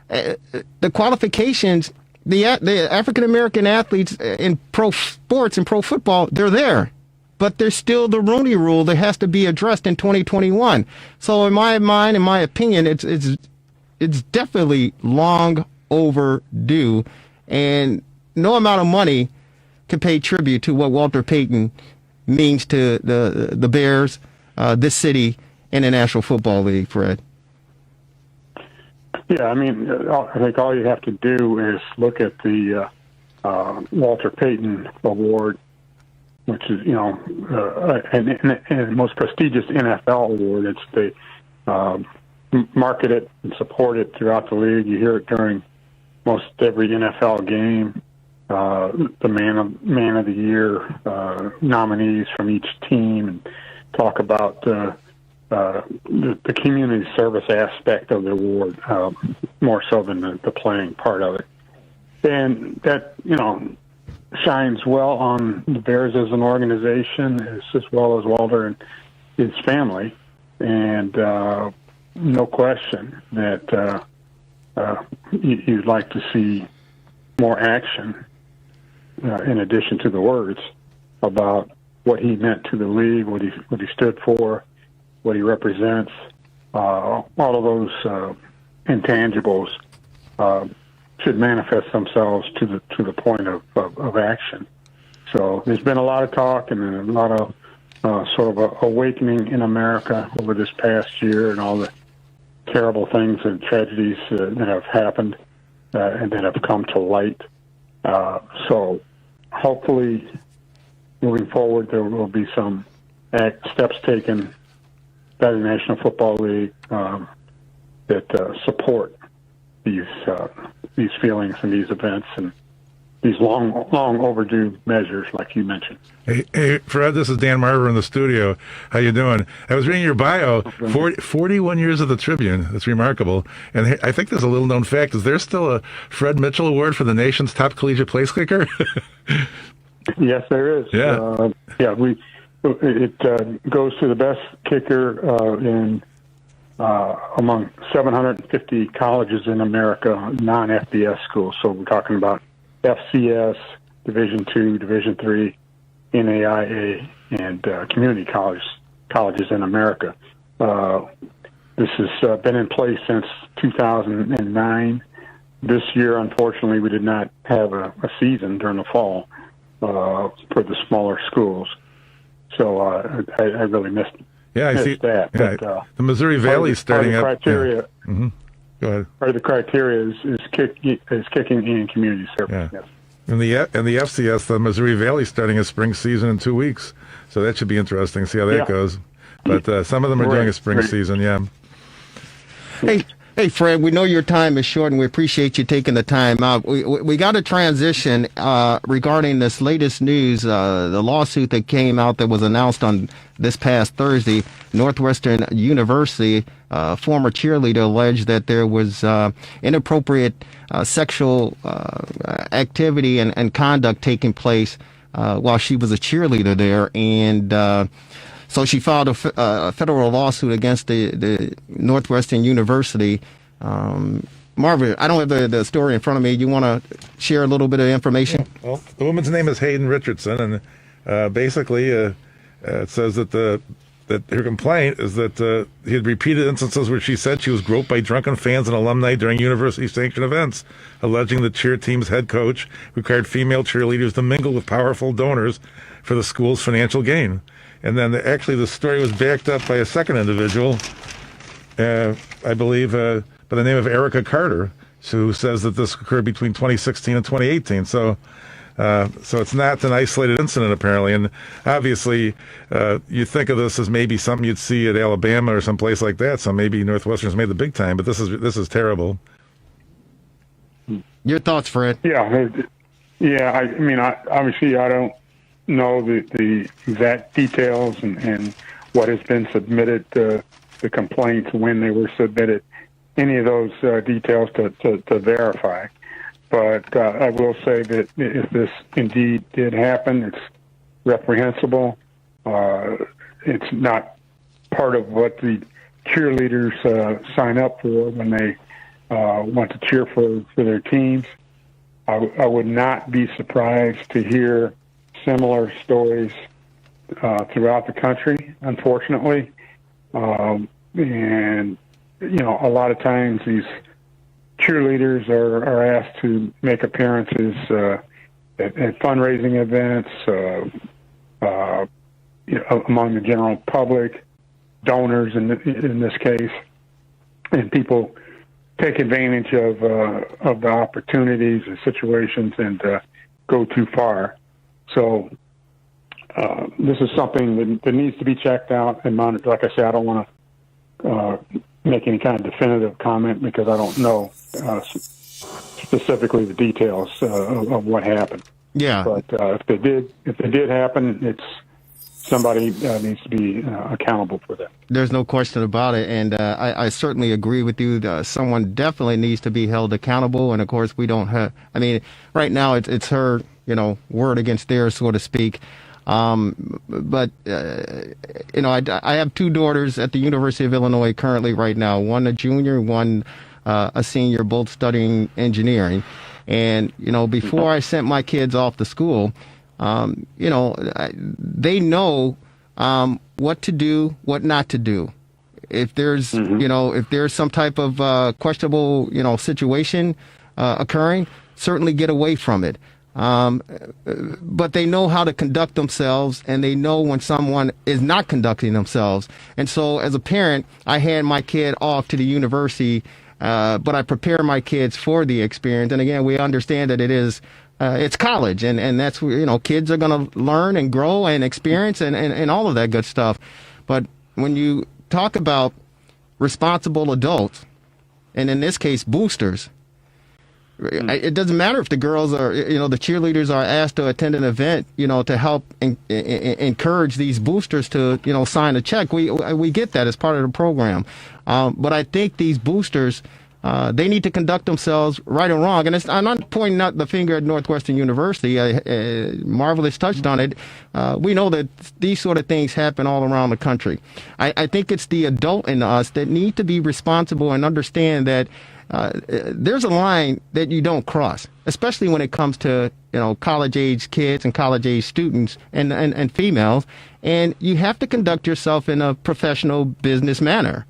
the qualifications, the African American athletes in pro sports and pro football, they're there. But there's still the Rooney Rule that has to be addressed in 2021. So in my mind, in my opinion, it's definitely long overdue, and no amount of money can pay tribute to what Walter Payton means to the Bears, this city, and the National Football League, Fred. Yeah, I think all you have to do is look at the Walter Payton Award, which is, and most prestigious NFL award. It's they market it and support it throughout the league. You hear it during most every NFL game. The man of the year nominees from each team, and talk about the community service aspect of the award more so than the playing part of it. And that shines well on the Bears as an organization, as well as Walter and his family. And no question that you'd like to see more action in addition to the words about what he meant to the league, what he stood for, what he represents. All of those intangibles should manifest themselves to the point of action. So there's been a lot of talk and a lot of sort of a awakening in America over this past year, and all the terrible things and tragedies that have happened and that have come to light. So hopefully moving forward there will be some steps taken by the National Football League that support these feelings and these events and these long overdue measures, like you mentioned. Hey, Fred, this is Dan Marver in the studio. How you doing? I was reading your bio, 41 years of the Tribune. That's remarkable. And I think there's a little known fact. Is there still a Fred Mitchell Award for the nation's top collegiate place kicker? Yes, there is. Yeah. It goes to the best kicker in among 750 colleges in America, non-FBS schools. So we're talking about FCS, Division II, Division III, NAIA, and community colleges in America. This has been in place since 2009. This year, unfortunately, we did not have a season during the fall for the smaller schools. So I really missed Yeah, I missed see that. Yeah, But, the Missouri Valley is starting the up. criteria. Yeah. Mm-hmm. Go ahead. Part of the criteria is kicking in community service. Yeah. Yes. And the FCS, the Missouri Valley, starting a spring season in 2 weeks, so that should be interesting. See how that goes. But some of them are doing a spring season. Yeah. Hey, Fred, we know your time is short, and we appreciate you taking the time out. We got a transition regarding this latest news, the lawsuit that came out that was announced on this past Thursday. Northwestern University, former cheerleader, alleged that there was inappropriate sexual activity and conduct taking place while she was a cheerleader there, and so she filed a federal lawsuit against the Northwestern University. Marvin, I don't have the story in front of me. You want to share a little bit of information? Well, the woman's name is Hayden Richardson, and basically it says that her complaint is that he had repeated instances where she said she was groped by drunken fans and alumni during university-sanctioned events, alleging the cheer team's head coach required female cheerleaders to mingle with powerful donors for the school's financial gain. And then actually the story was backed up by a second individual, I believe, by the name of Erica Carter, who says that this occurred between 2016 and 2018. So it's not an isolated incident, apparently. And obviously, you think of this as maybe something you'd see at Alabama or someplace like that. So maybe Northwestern's made the big time, but this is terrible. Your thoughts, Fred? Yeah. I mean, obviously, I don't know the exact details and what has been submitted, the complaints, when they were submitted, any of those details to verify. But I will say that if this indeed did happen, it's reprehensible. It's not part of what the cheerleaders sign up for when they want to cheer for their teams. I would not be surprised to hear similar stories throughout the country, unfortunately. And, a lot of times these cheerleaders are asked to make appearances at fundraising events, among the general public, donors in this case, and people take advantage of the opportunities and situations and go too far. So this is something that needs to be checked out and monitored. Like I said, I don't want to make any kind of definitive comment because I don't know specifically the details of what happened. Yeah. But if they did happen, it's somebody needs to be accountable for that. There's no question about it, and I certainly agree with you. Someone definitely needs to be held accountable, and of course we don't have. I mean, right now it's her, word against theirs, so to speak. But I have two daughters at the University of Illinois currently right now. One a junior, one a senior, both studying engineering. And before I sent my kids off to school, they know what to do, what not to do. If there's if there's some type of questionable situation occurring, certainly get away from it. But they know how to conduct themselves, and they know when someone is not conducting themselves. And so as a parent, I hand my kid off to the university, but I prepare my kids for the experience. And again, we understand that it's college, and that's where, kids are going to learn and grow and experience and all of that good stuff. But when you talk about responsible adults, and in this case, boosters, it doesn't matter if the girls are, the cheerleaders are asked to attend an event, to help encourage these boosters to, sign a check. We get that as part of the program. But I think these boosters, they need to conduct themselves right and wrong. And I'm not pointing out the finger at Northwestern University. Marvelous touched on it. We know that these sort of things happen all around the country. I think it's the adult in us that need to be responsible and understand that there's a line that you don't cross, especially when it comes to college-age kids and college-age students and females. And you have to conduct yourself in a professional business manner.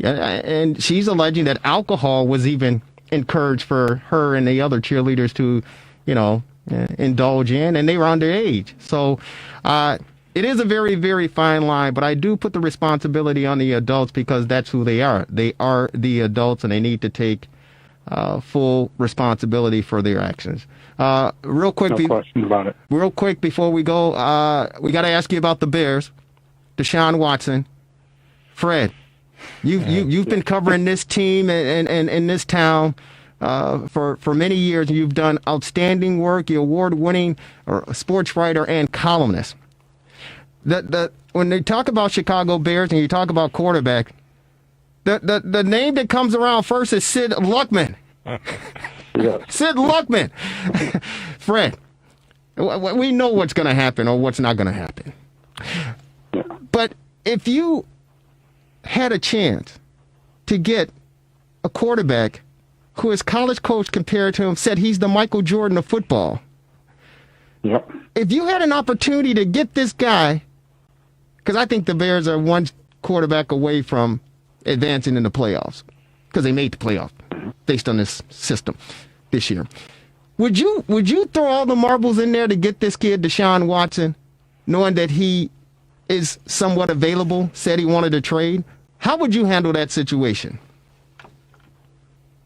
And she's alleging that alcohol was even encouraged for her and the other cheerleaders to, indulge in, and they were underage. So it is a very, very fine line, but I do put the responsibility on the adults because that's who they are. They are the adults, and they need to take full responsibility for their actions. Real quick, No question about it. Real quick before we go, we got to ask you about the Bears, Deshaun Watson, Fred. You've been covering this team and in this town for many years. You've done outstanding work. You're award-winning sports writer and columnist. When they talk about Chicago Bears and you talk about quarterback, the name that comes around first is Sid Luckman. Sid Luckman. Fred, we know what's going to happen or what's not going to happen. But if you had a chance to get a quarterback who his college coach compared to him said he's the Michael Jordan of football. Yep. If you had an opportunity to get this guy, because I think the Bears are one quarterback away from advancing in the playoffs, because they made the playoff based on this system this year. Would you throw all the marbles in there to get this kid, Deshaun Watson, knowing that he is somewhat available, said he wanted to trade? How would you handle that situation?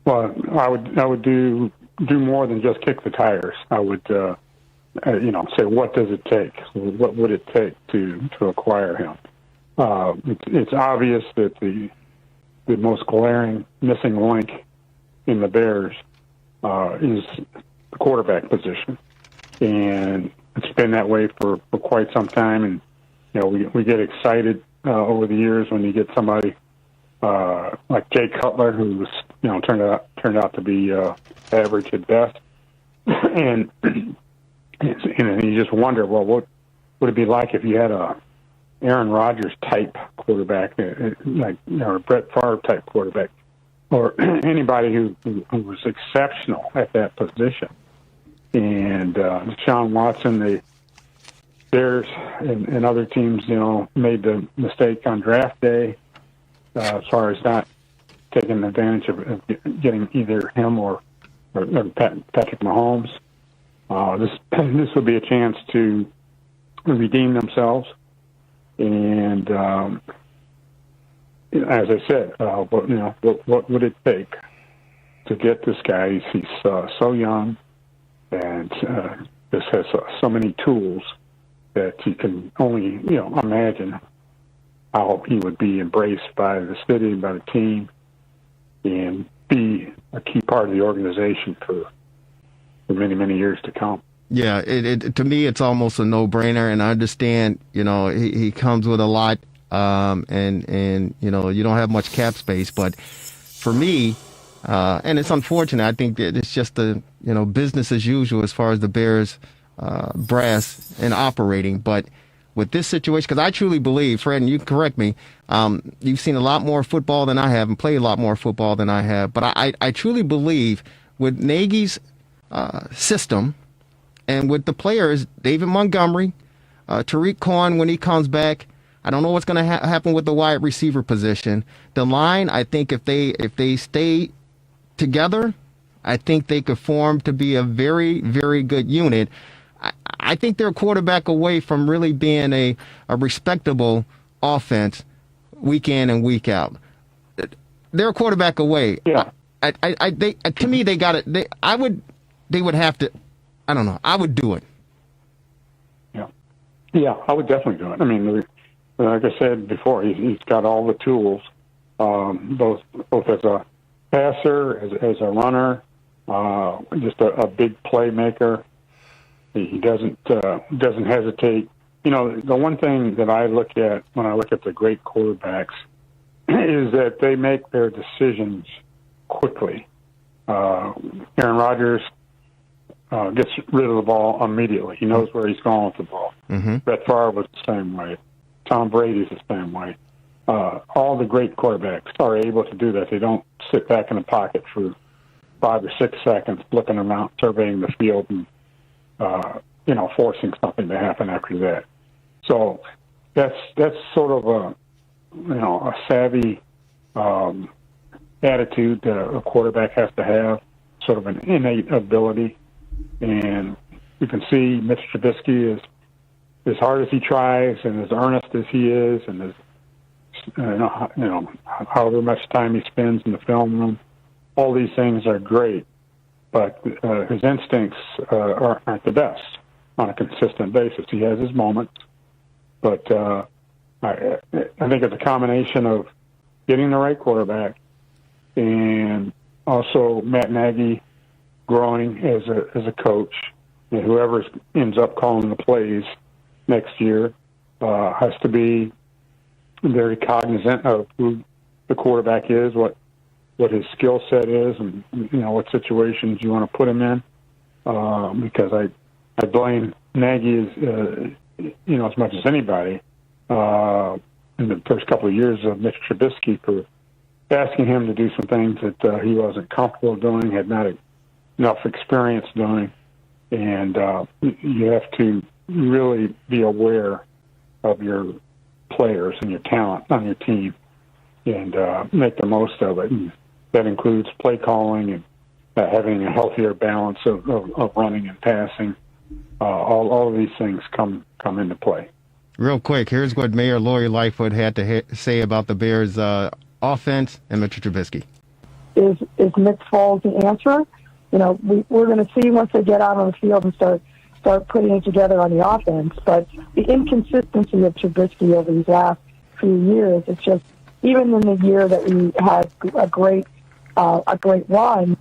Well, I would do more than just kick the tires. I would, say, what does it take? What would it take to acquire him? It's obvious that the most glaring missing link in the Bears is the quarterback position, and it's been that way for quite some time. And we get excited over the years when you get somebody like Jay Cutler, who was turned out to be average at best, and you just wonder, well, what would it be like if you had a Aaron Rodgers type quarterback, or a Brett Favre type quarterback, or anybody who was exceptional at that position. And Deshaun Watson, the Bears and other teams, made the mistake on draft day as far as not taking advantage of getting either him or Patrick Mahomes. This would be a chance to redeem themselves. And as I said, what would it take to get this guy? He's so young, and this has so many tools that you can only imagine how he would be embraced by the city, by the team, and be a key part of the organization for many, many years to come. Yeah, to me, it's almost a no-brainer, and I understand, he comes with a lot, and you don't have much cap space, but for me, and it's unfortunate, I think that it's just business as usual as far as the Bears brass and operating, but with this situation, because I truly believe, Fred, and you can correct me, you've seen a lot more football than I have and played a lot more football than I have, but I truly believe with Nagy's system, and with the players, David Montgomery, Tariq Cohen, when he comes back, I don't know what's going to happen with the wide receiver position. The line, I think if they stay together, I think they could form to be a very, very good unit. I think they're a quarterback away from really being a respectable offense week in and week out. They're a quarterback away. Yeah. To me, they got it. They would have to. I don't know. I would do it. Yeah, I would definitely do it. I mean, like I said before, he's got all the tools, both as a passer, as a runner, just a big playmaker. He doesn't hesitate. The one thing that I look at when I look at the great quarterbacks is that they make their decisions quickly. Aaron Rodgers gets rid of the ball immediately. He knows where he's going with the ball. Mm-hmm. Brett Favre was the same way. Tom Brady's the same way. All the great quarterbacks are able to do that. They don't sit back in the pocket for 5 or 6 seconds looking around, surveying the field, and forcing something to happen after that. So that's sort of a savvy attitude that a quarterback has to have, sort of an innate ability. And you can see Mitch Trubisky is as hard as he tries and as earnest as he is, and as however much time he spends in the film room, all these things are great. But his instincts aren't the best on a consistent basis. He has his moments, but I think it's a combination of getting the right quarterback and also Matt Nagy growing as a coach, and whoever ends up calling the plays next year has to be very cognizant of who the quarterback is, what his skill set is, and what situations you want to put him in. Because I blame Nagy as much as anybody in the first couple of years of Mitch Trubisky for asking him to do some things that he wasn't comfortable doing, had not enough experience doing, and you have to really be aware of your players and your talent on your team and make the most of it. And that includes play calling and having a healthier balance of running and passing. All of these things come into play. Real quick, here's what Mayor Lori Lightfoot had to say about the Bears' offense and Mr. Trubisky. Is Nick Foles the answer? We're going to see once they get out on the field and start putting it together on the offense. But the inconsistency of Trubisky over these last few years, it's just, even in the year that we had a great run,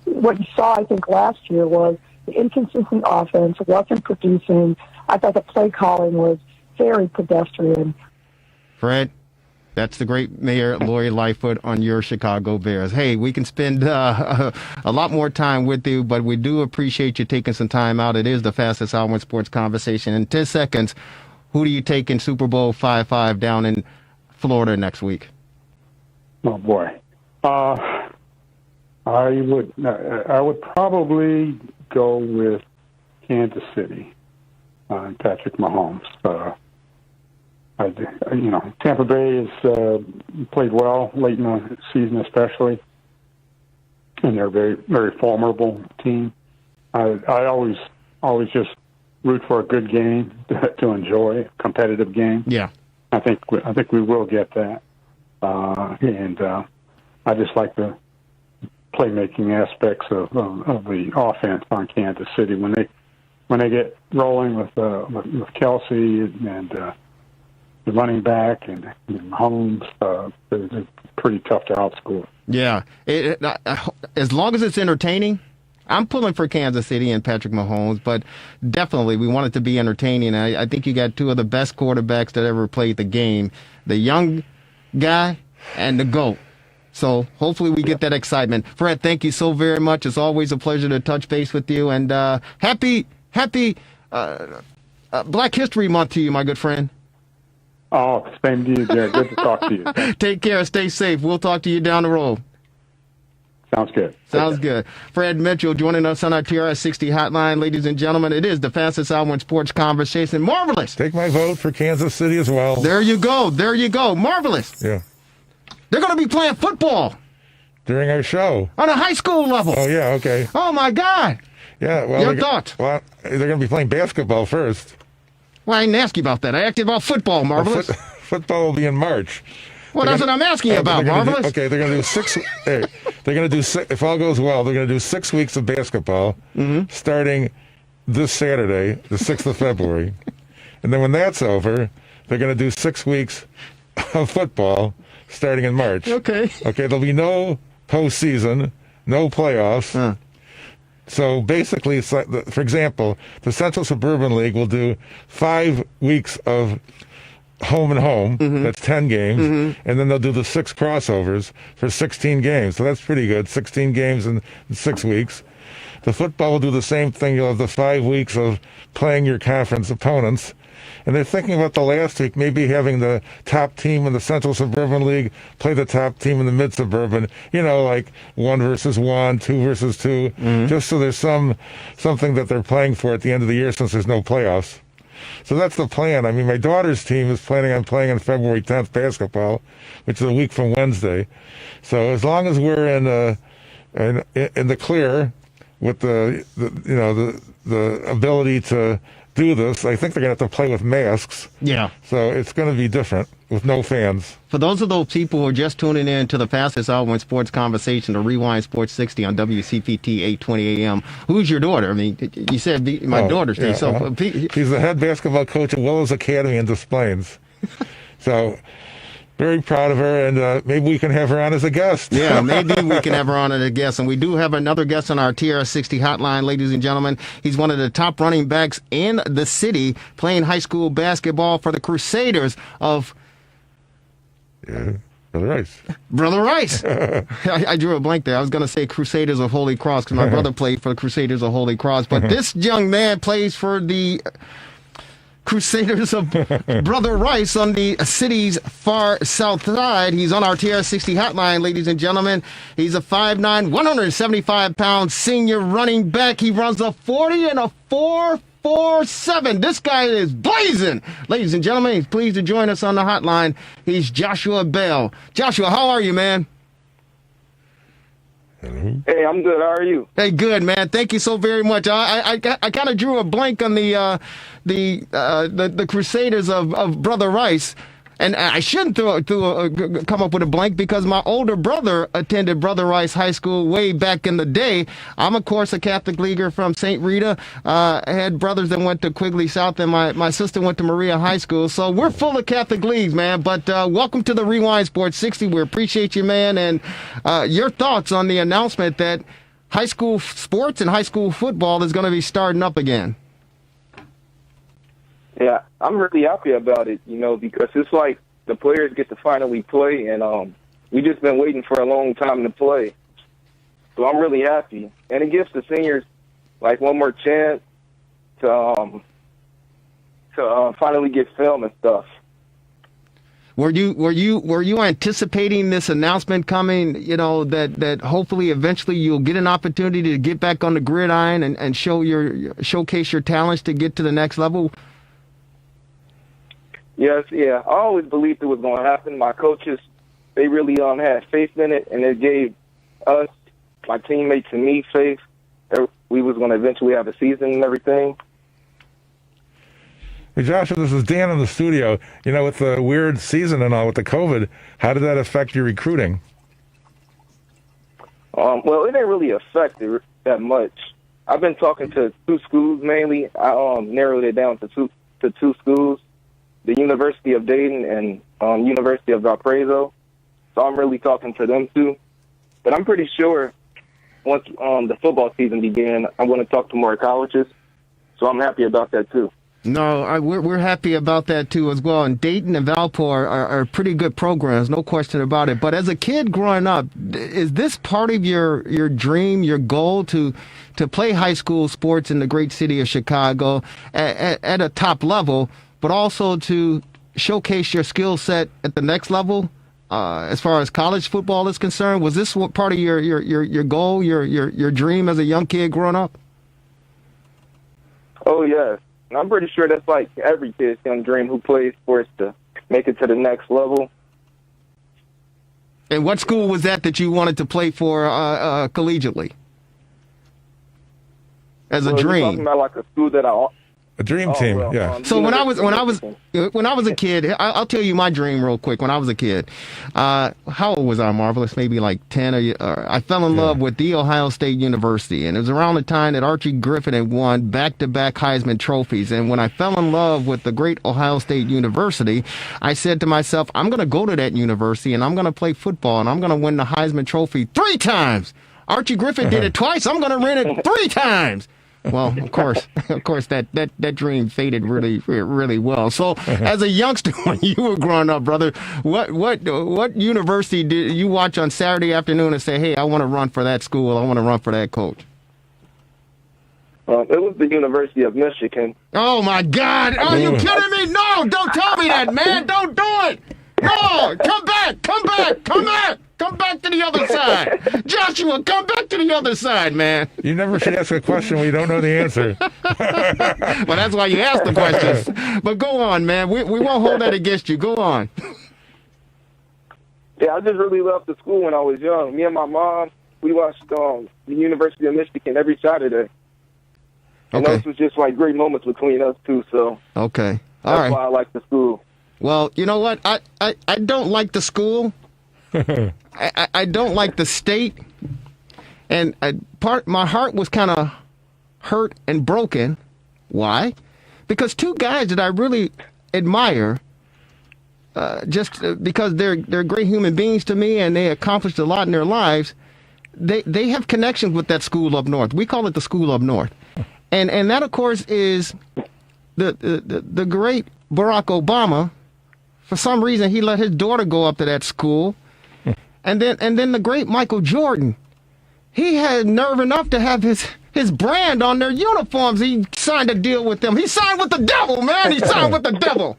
what you saw, I think, last year was the inconsistent offense wasn't producing. I thought the play calling was very pedestrian. Fred, that's the great Mayor Lori Lightfoot on your Chicago Bears. Hey, we can spend a lot more time with you, but we do appreciate you taking some time out. It is the fastest hour in sports conversation. In 10 seconds, who do you take in Super Bowl 55 down in Florida next week? Oh boy, I would probably go with Kansas City and Patrick Mahomes. Tampa Bay has played well late in the season, especially, and they're a very, very formidable team. I always just root for a good game to enjoy, a competitive game. Yeah, I think we will get that, and I just like the playmaking aspects of the offense on Kansas City when they get rolling with Kelsey and the running back and Mahomes. They're pretty tough to outscore. Yeah, as long as it's entertaining, I'm pulling for Kansas City and Patrick Mahomes, but definitely we want it to be entertaining. I think you got two of the best quarterbacks that ever played the game, the young guy and the GOAT. So hopefully we get that excitement. Fred, thank you so very much. It's always a pleasure to touch base with you, and happy Black History Month to you, my good friend. Oh, same to you, Jared. Good to talk to you. Take care. Stay safe. We'll talk to you down the road. Sounds good. Sounds good. Fred Mitchell joining us on our TRS60 hotline. Ladies and gentlemen, it is the fastest hour in sports conversation. Marvelous. Take my vote for Kansas City as well. There you go. There you go. Marvelous. Yeah. They're going to be playing football. During our show. On a high school level. Oh, yeah, okay. Oh, my God. Yeah, well. Your thoughts? Well, they're going to be playing basketball first. Well, I didn't ask you about that. I asked you about football, Marvelous. Well, football will be in March. Well, that's what I'm asking about, Marvelous. They're going to do 6. They're going to do 6. If all goes well, they're going to do 6 weeks of basketball starting this Saturday, the 6th of February. And then when that's over, they're going to do 6 weeks of football starting in March. Okay. There'll be no postseason, no playoffs. So basically, for example, the Central Suburban League will do 5 weeks of home and home. That's 10 games. And then they'll do the 6 crossovers for 16 games. So that's pretty good. 16 games in 6 weeks. The football will do the same thing. You'll have the 5 weeks of playing your conference opponents. And they're thinking about the last week, maybe having the top team in the Central Suburban League play the top team in the Mid-Suburban, like 1 versus 1, 2 versus 2, just so there's something that they're playing for at the end of the year since there's no playoffs. So that's the plan. I mean, my daughter's team is planning on playing on February 10th basketball, which is a week from Wednesday. So as long as we're in the clear, with the ability to do this. I think they're going to have to play with masks. Yeah. So it's going to be different with no fans. For those of those people who are just tuning in to the fastest hour in sports conversation, the Rewind Sports 60 on WCPT 820 AM, who's your daughter? I mean, you said my daughter's there. So she's the head basketball coach at Willows Academy in Des Plaines. So very proud of her, and maybe we can have her on as a guest. Yeah, maybe we can have her on as a guest. And we do have another guest on our TRS60 hotline, ladies and gentlemen. He's one of the top running backs in the city, playing high school basketball for the Crusaders of... Yeah, Brother Rice. Brother Rice. I drew a blank there. I was going to say Crusaders of Holy Cross because my brother played for the Crusaders of Holy Cross. But this young man plays for the Crusaders of Brother Rice on the city's far south side. He's on our TR60 hotline, ladies and gentlemen. He's a 5'9", 175-pound senior running back. He runs a 40 and a 4.47. This guy is blazing. Ladies and gentlemen, he's pleased to join us on the hotline. He's Joshua Bell. Joshua, how are you, man? Hey, I'm good. How are you? Hey, good, man. Thank you so very much. I kind of drew a blank on the Crusaders of Brother Rice, and I shouldn't come up with a blank because my older brother attended Brother Rice High School way back in the day. I'm, of course, a Catholic leaguer from St. Rita. I had brothers that went to Quigley South, and my sister went to Maria High School. So we're full of Catholic leagues, man. But welcome to the Rewind Sports 60. We appreciate you, man, and your thoughts on the announcement that high school sports and high school football is going to be starting up again. Yeah, I'm really happy about it, because it's like the players get to finally play, and we just been waiting for a long time to play. So I'm really happy, and it gives the seniors like one more chance to finally get film and stuff. Were you anticipating this announcement coming? That hopefully eventually you'll get an opportunity to get back on the gridiron and showcase your talents to get to the next level. Yes, yeah. I always believed it was going to happen. My coaches, they really had faith in it, and it gave us, my teammates and me, faith that we was going to eventually have a season and everything. Hey, Joshua, this is Dan in the studio. With the weird season and all, with the COVID, how did that affect your recruiting? Well, it didn't really affect it that much. I've been talking to two schools mainly. I narrowed it down to two schools. The University of Dayton and University of Valparaiso. So I'm really talking to them too. But I'm pretty sure once the football season began, I'm going to talk to more colleges. So I'm happy about that too. No, we're happy about that too as well. And Dayton and Valpar are pretty good programs, no question about it. But as a kid growing up, is this part of your dream, your goal to play high school sports in the great city of Chicago at a top level, but also to showcase your skill set at the next level, as far as college football is concerned? Was this part of your goal, your dream as a young kid growing up? Oh, yes. And I'm pretty sure that's like every kid's young dream who plays sports to make it to the next level. And what school was that you wanted to play for collegiately? As a dream? You're talking about like a school that a dream team, yeah. So when I was a kid, I'll tell you my dream real quick. When I was a kid, how old was I, Marvelous? Maybe like 10 or I fell in love with The Ohio State University, and it was around the time that Archie Griffin had won back-to-back Heisman trophies. And when I fell in love with the great Ohio State University, I said to myself, I'm going to go to that university and I'm going to play football and I'm going to win the Heisman Trophy 3 times. Archie Griffin did it twice. I'm going to win it 3 times. Well, of course, that dream faded really well. So, as a youngster, when you were growing up, brother, what university did you watch on Saturday afternoon and say, "Hey, I want to run for that school. I want to run for that coach"? It was the University of Michigan. Oh my God! Are you kidding me? No! Don't tell me that, man! Don't do it! No! Come back! Come back! Come back! Come back to the other side. Joshua, come back to the other side, man. You never should ask a question when you don't know the answer. Well, that's why you ask the questions. But go on, man. We won't hold that against you. Go on. Yeah, I just really loved the school when I was young. Me and my mom, the University of Michigan every Saturday. And those was just like great moments between us two. So okay, all right. That's why I like the school. Well, you know what? I don't like the school. I don't like the state. And my heart was kind of hurt and broken. Why? Because two guys that I really admire, just because they're great human beings to me and they accomplished a lot in their lives, they have connections with that school up north. We call it the school up north. And that, of course, is the great Barack Obama. For some reason, he let his daughter go up to that school. And then the great Michael Jordan. He had nerve enough to have his brand on their uniforms. He signed a deal with them. He signed with the devil, man. He signed with the devil.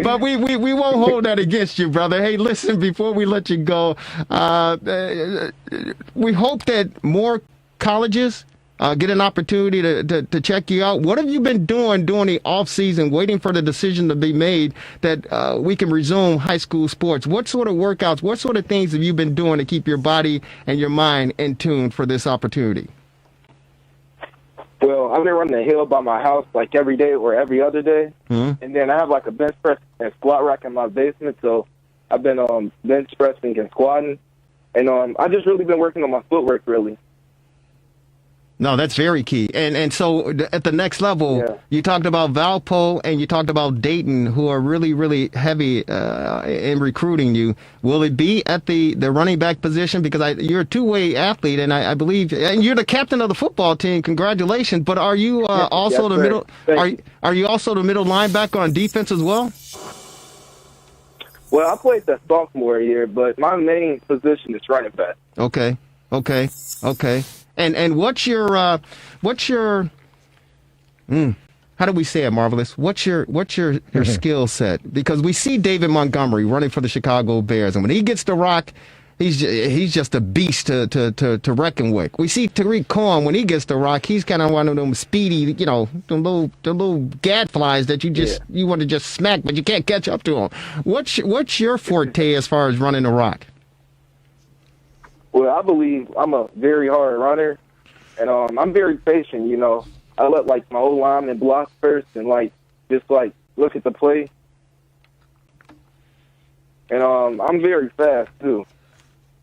But we won't hold that against you, brother. Hey, listen, before we let you go, we hope that more colleges get an opportunity to check you out. What have you been doing during the off season, waiting for the decision to be made that we can resume high school sports? What sort of workouts, what sort of things have you been doing to keep your body and your mind in tune for this opportunity? Well, I've been running the hill by my house like every day or every other day. Mm-hmm. And then I have like a bench press and squat rack in my basement. So I've been bench pressing and squatting. And I just really been working on my footwork, really. No, that's very key. And so at the next level, you talked about Valpo and you talked about Dayton, who are really, really heavy in recruiting you. Will it be at the running back position? Because you're a two-way athlete, and I believe, and you're the captain of the football team. Congratulations. But are you also the middle? Are you also the middle linebacker on defense as well? Well, I played the sophomore year, but my main position is running back. Okay. And what's your how do we say it, Marvelous? What's your skill set? Because we see David Montgomery running for the Chicago Bears, and when he gets the rock, he's just a beast to reckon with. We see Tariq Cohen when he gets the rock, he's kind of one of them speedy, the little gadflies that you want to just smack, but you can't catch up to him. What's your forte as far as running the rock? Well, I believe I'm a very hard runner, and I'm very patient, I let, my old lineman block first and, just look at the play. And I'm very fast, too.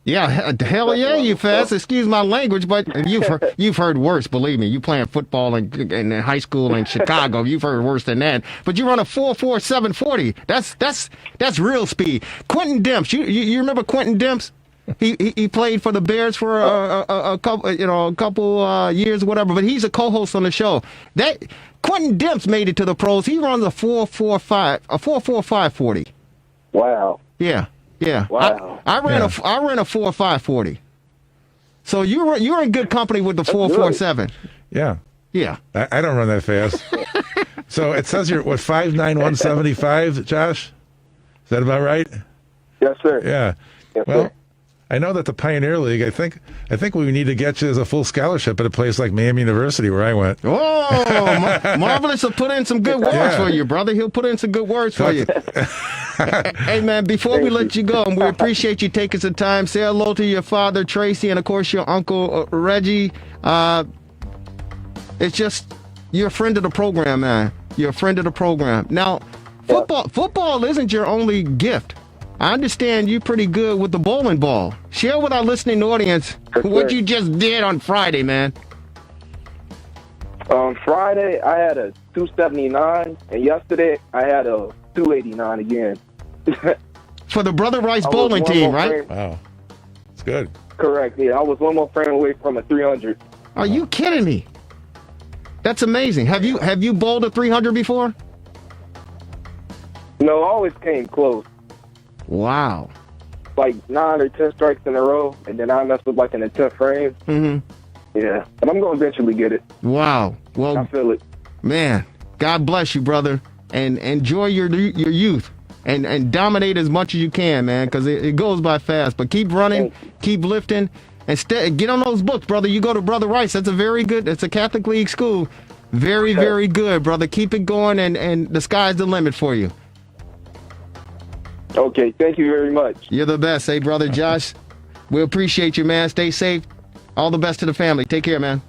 Yeah, hell yeah, you fast. Excuse my language, but you've heard worse, believe me. You playing football in high school in Chicago, you've heard worse than that. But you run a 4.4 740. That's real speed. Quentin Demps, you remember Quentin Demps? He played for the Bears for a couple years, whatever. But he's a co-host on the show. That Quentin Demps made it to the pros. He runs a 4.45 Wow. Yeah. Wow. I ran a 4.5 So you're in good company with the 4.47. Yeah. Yeah. I don't run that fast. So it says you're 5'9", 175, Josh? Is that about right? Yes, sir. Yeah. Yes, well. Sir. I know that the Pioneer League, I think we need to get you as a full scholarship at a place like Miami University where I went. Oh, Marvelous will put in some good words for you, brother. He'll put in some good words for you. Hey, man, before we let you go, and we appreciate you taking some time, say hello to your father, Tracy, and, of course, your uncle, Reggie. It's just, you're a friend of the program, man. You're a friend of the program. Now, football isn't your only gift. I understand you're pretty good with the bowling ball. Share with our listening audience what you just did on Friday, man. Friday, I had a 279, and yesterday, I had a 289 again. For the Brother Rice bowling team, right? Wow. It's good. Correct, yeah. I was one more frame away from a 300. Are you kidding me? That's amazing. Have you bowled a 300 before? No, I always came close. Wow. 9 or 10 strikes in a row, and then I messed with in the 10th frame. Mm-hmm. Yeah, but I'm going to eventually get it. Wow. Well, I feel it. Man, God bless you, brother, and enjoy your youth, and dominate as much as you can, man, because it goes by fast. But keep running, keep lifting, and get on those books, brother. You go to Brother Rice. That's it's a Catholic League school. Very, very good, brother. Keep it going, and the sky's the limit for you. Okay, thank you very much. You're the best. Hey, brother Josh, we appreciate you, man. Stay safe. All the best to the family. Take care, man.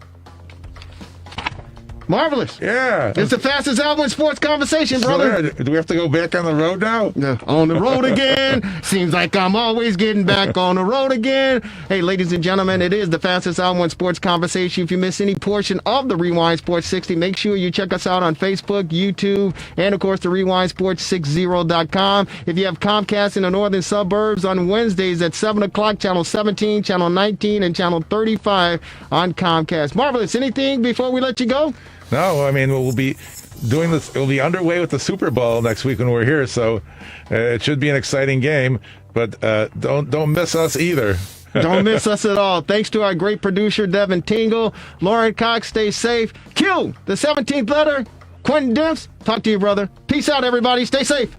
Marvelous. Yeah. It's the fastest album in sports conversation, brother. Do we have to go back on the road now? On the road again. Seems like I'm always getting back on the road again. Hey, ladies and gentlemen, it is the fastest album in sports conversation. If you miss any portion of the Rewind Sports 60, make sure you check us out on Facebook, YouTube, and, of course, the RewindSports60.com. If you have Comcast in the northern suburbs, on Wednesdays at 7 o'clock, Channel 17, Channel 19, and Channel 35 on Comcast. Marvelous. Anything before we let you go? No, I mean, we'll be doing this. We'll be underway with the Super Bowl next week when we're here, so it should be an exciting game. But don't miss us either. Don't miss us at all. Thanks to our great producer, Devin Tingle. Lauren Cox, stay safe. Q, the 17th letter. Quentin Demps, talk to you, brother. Peace out, everybody. Stay safe.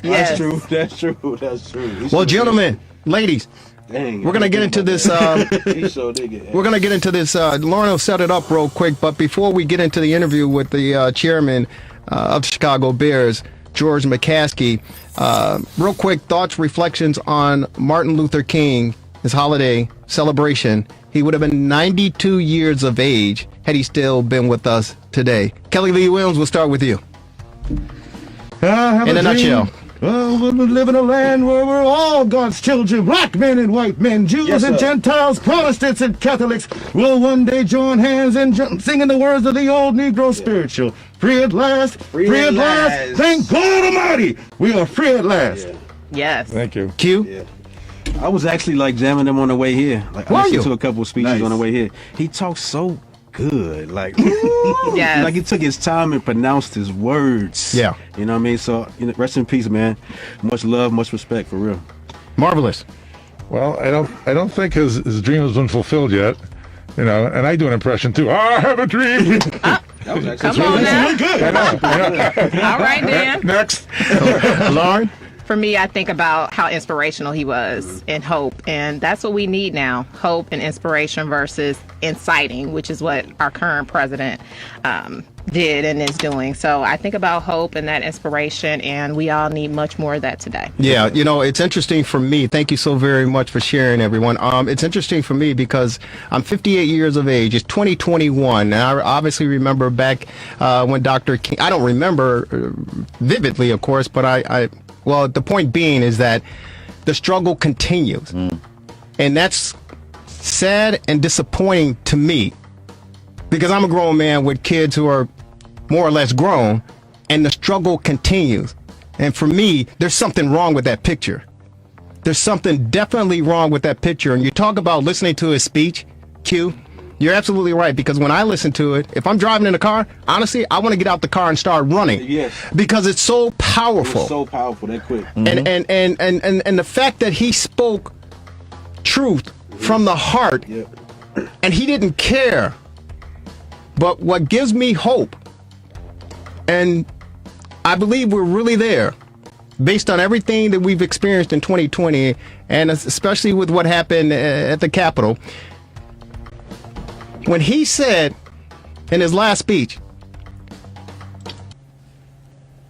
That's true. That's true. That's true. Well, gentlemen, ladies, Dang, we're gonna get into this. We're gonna get into this. Lauren will set it up real quick, but before we get into the interview with the chairman of the Chicago Bears, George McCaskey, real quick thoughts, reflections on Martin Luther King, his holiday celebration. He would have been 92 years of age had he still been with us today. Kelly Lee Williams, we'll start with you. In a nutshell. Oh, we live in a land where we're all God's children, black men and white men, Jews and Gentiles, Protestants and Catholics will one day join hands in singing the words of the old Negro spiritual. Free at last, free at last. Thank God Almighty, we are free at last. Yes. Thank you. Q? Yeah. I was actually like jamming them on the way here. Like I listened to a couple of speeches on the way here. He talks so good, like yes. Like he took his time and pronounced his words. Yeah, you know what I mean. So rest in peace, man. Much love, much respect, for real. Marvelous. Well, I don't think his dream has been fulfilled yet. You know, and I do an impression too. I have a dream. Come on now. Good. I know. All right, Dan. Next, Lauren. For me, I think about how inspirational he was and hope. And that's what we need now, hope and inspiration versus inciting, which is what our current president did and is doing. So I think about hope and that inspiration, and we all need much more of that today. Yeah, you know, it's interesting for me. Thank you so very much for sharing, everyone. It's interesting for me because I'm 58 years of age. It's 2021. And I obviously remember back when Dr. King, I don't remember vividly, of course, but well, the point being is that the struggle continues. And that's sad and disappointing to me because I'm a grown man with kids who are more or less grown, and the struggle continues. And for me, there's something wrong with that picture. There's something definitely wrong with that picture. And you talk about listening to his speech, Q, you're absolutely right, because when I listen to it, if I'm driving in a car, honestly, I want to get out the car and start running. Yes. Because it's so powerful. It's so powerful, that quick. And the fact that he spoke truth from the heart, and he didn't care. But what gives me hope, and I believe we're really there, based on everything that we've experienced in 2020, and especially with what happened at the Capitol, when he said in his last speech,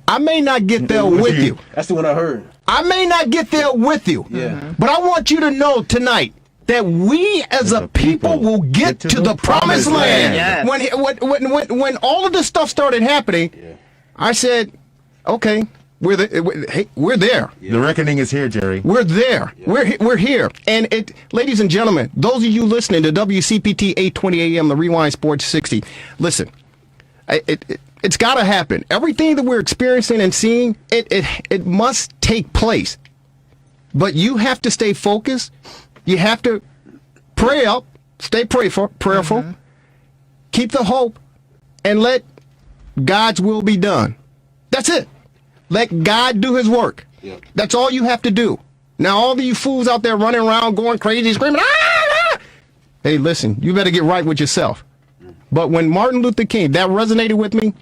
I may not get there with you. That's the one I heard. I may not get there with you. Yeah. But I want you to know tonight that we as a people will get to the promised land. Yes. When all of this stuff started happening, I said, okay, we're there. The reckoning is here, Jerry. We're there. We're here. And ladies and gentlemen, those of you listening to WCPT 820 AM, the Rewind Sports 60, listen, it's got to happen. Everything that we're experiencing and seeing, it must take place. But you have to stay focused. You have to pray up, stay prayerful, keep the hope, and let God's will be done. That's it. Let God do his work. Yep. That's all you have to do. Now, all of you fools out there running around, going crazy, screaming, ah! Hey, listen, you better get right with yourself. But when Martin Luther King, that resonated with me,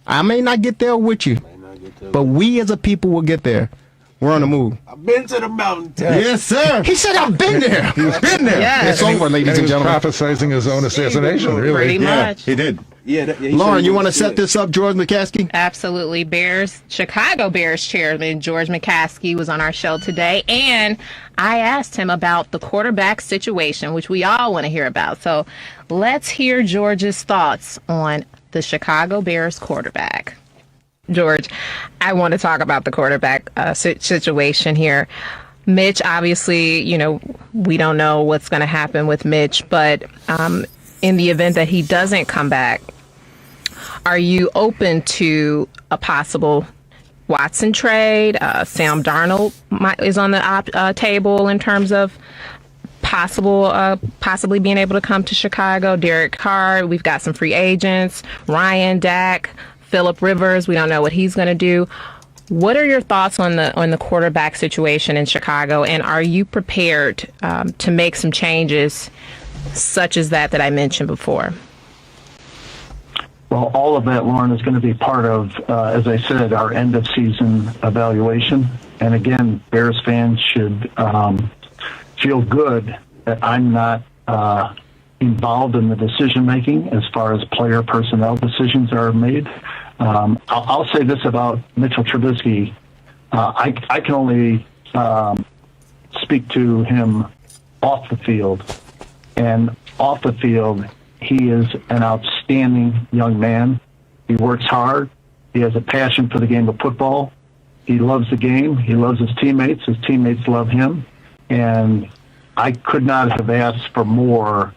I may not get there with you, but we as a people will get there. We're on the move. I've been to the mountaintop. Yes, sir. He said, I've been there. He's been there. Yes. It's over, ladies and gentlemen. Prophesizing his own assassination, really. Pretty much. He did. Yeah, Lauren, you want to set this up, George McCaskey? Absolutely. Chicago Bears chairman George McCaskey was on our show today, and I asked him about the quarterback situation, which we all want to hear about. So let's hear George's thoughts on the Chicago Bears quarterback. George, I want to talk about the quarterback situation here. Mitch, obviously, we don't know what's going to happen with Mitch, but in the event that he doesn't come back, are you open to a possible Watson trade? Sam Darnold is on the table in terms of possibly being able to come to Chicago. Derek Carr, we've got some free agents. Ryan, Dak, Phillip Rivers, we don't know what he's going to do. What are your thoughts on the quarterback situation in Chicago, and are you prepared to make some changes such as that I mentioned before? Well, all of that, Lauren, is going to be part of, as I said, our end of season evaluation. And again, Bears fans should feel good that I'm not involved in the decision making as far as player personnel decisions are made. I'll say this about Mitchell Trubisky. I can only speak to him off the field. And off the field, he is an outstanding young man. He works hard. He has a passion for the game of football. He loves the game. He loves his teammates. His teammates love him. And I could not have asked for more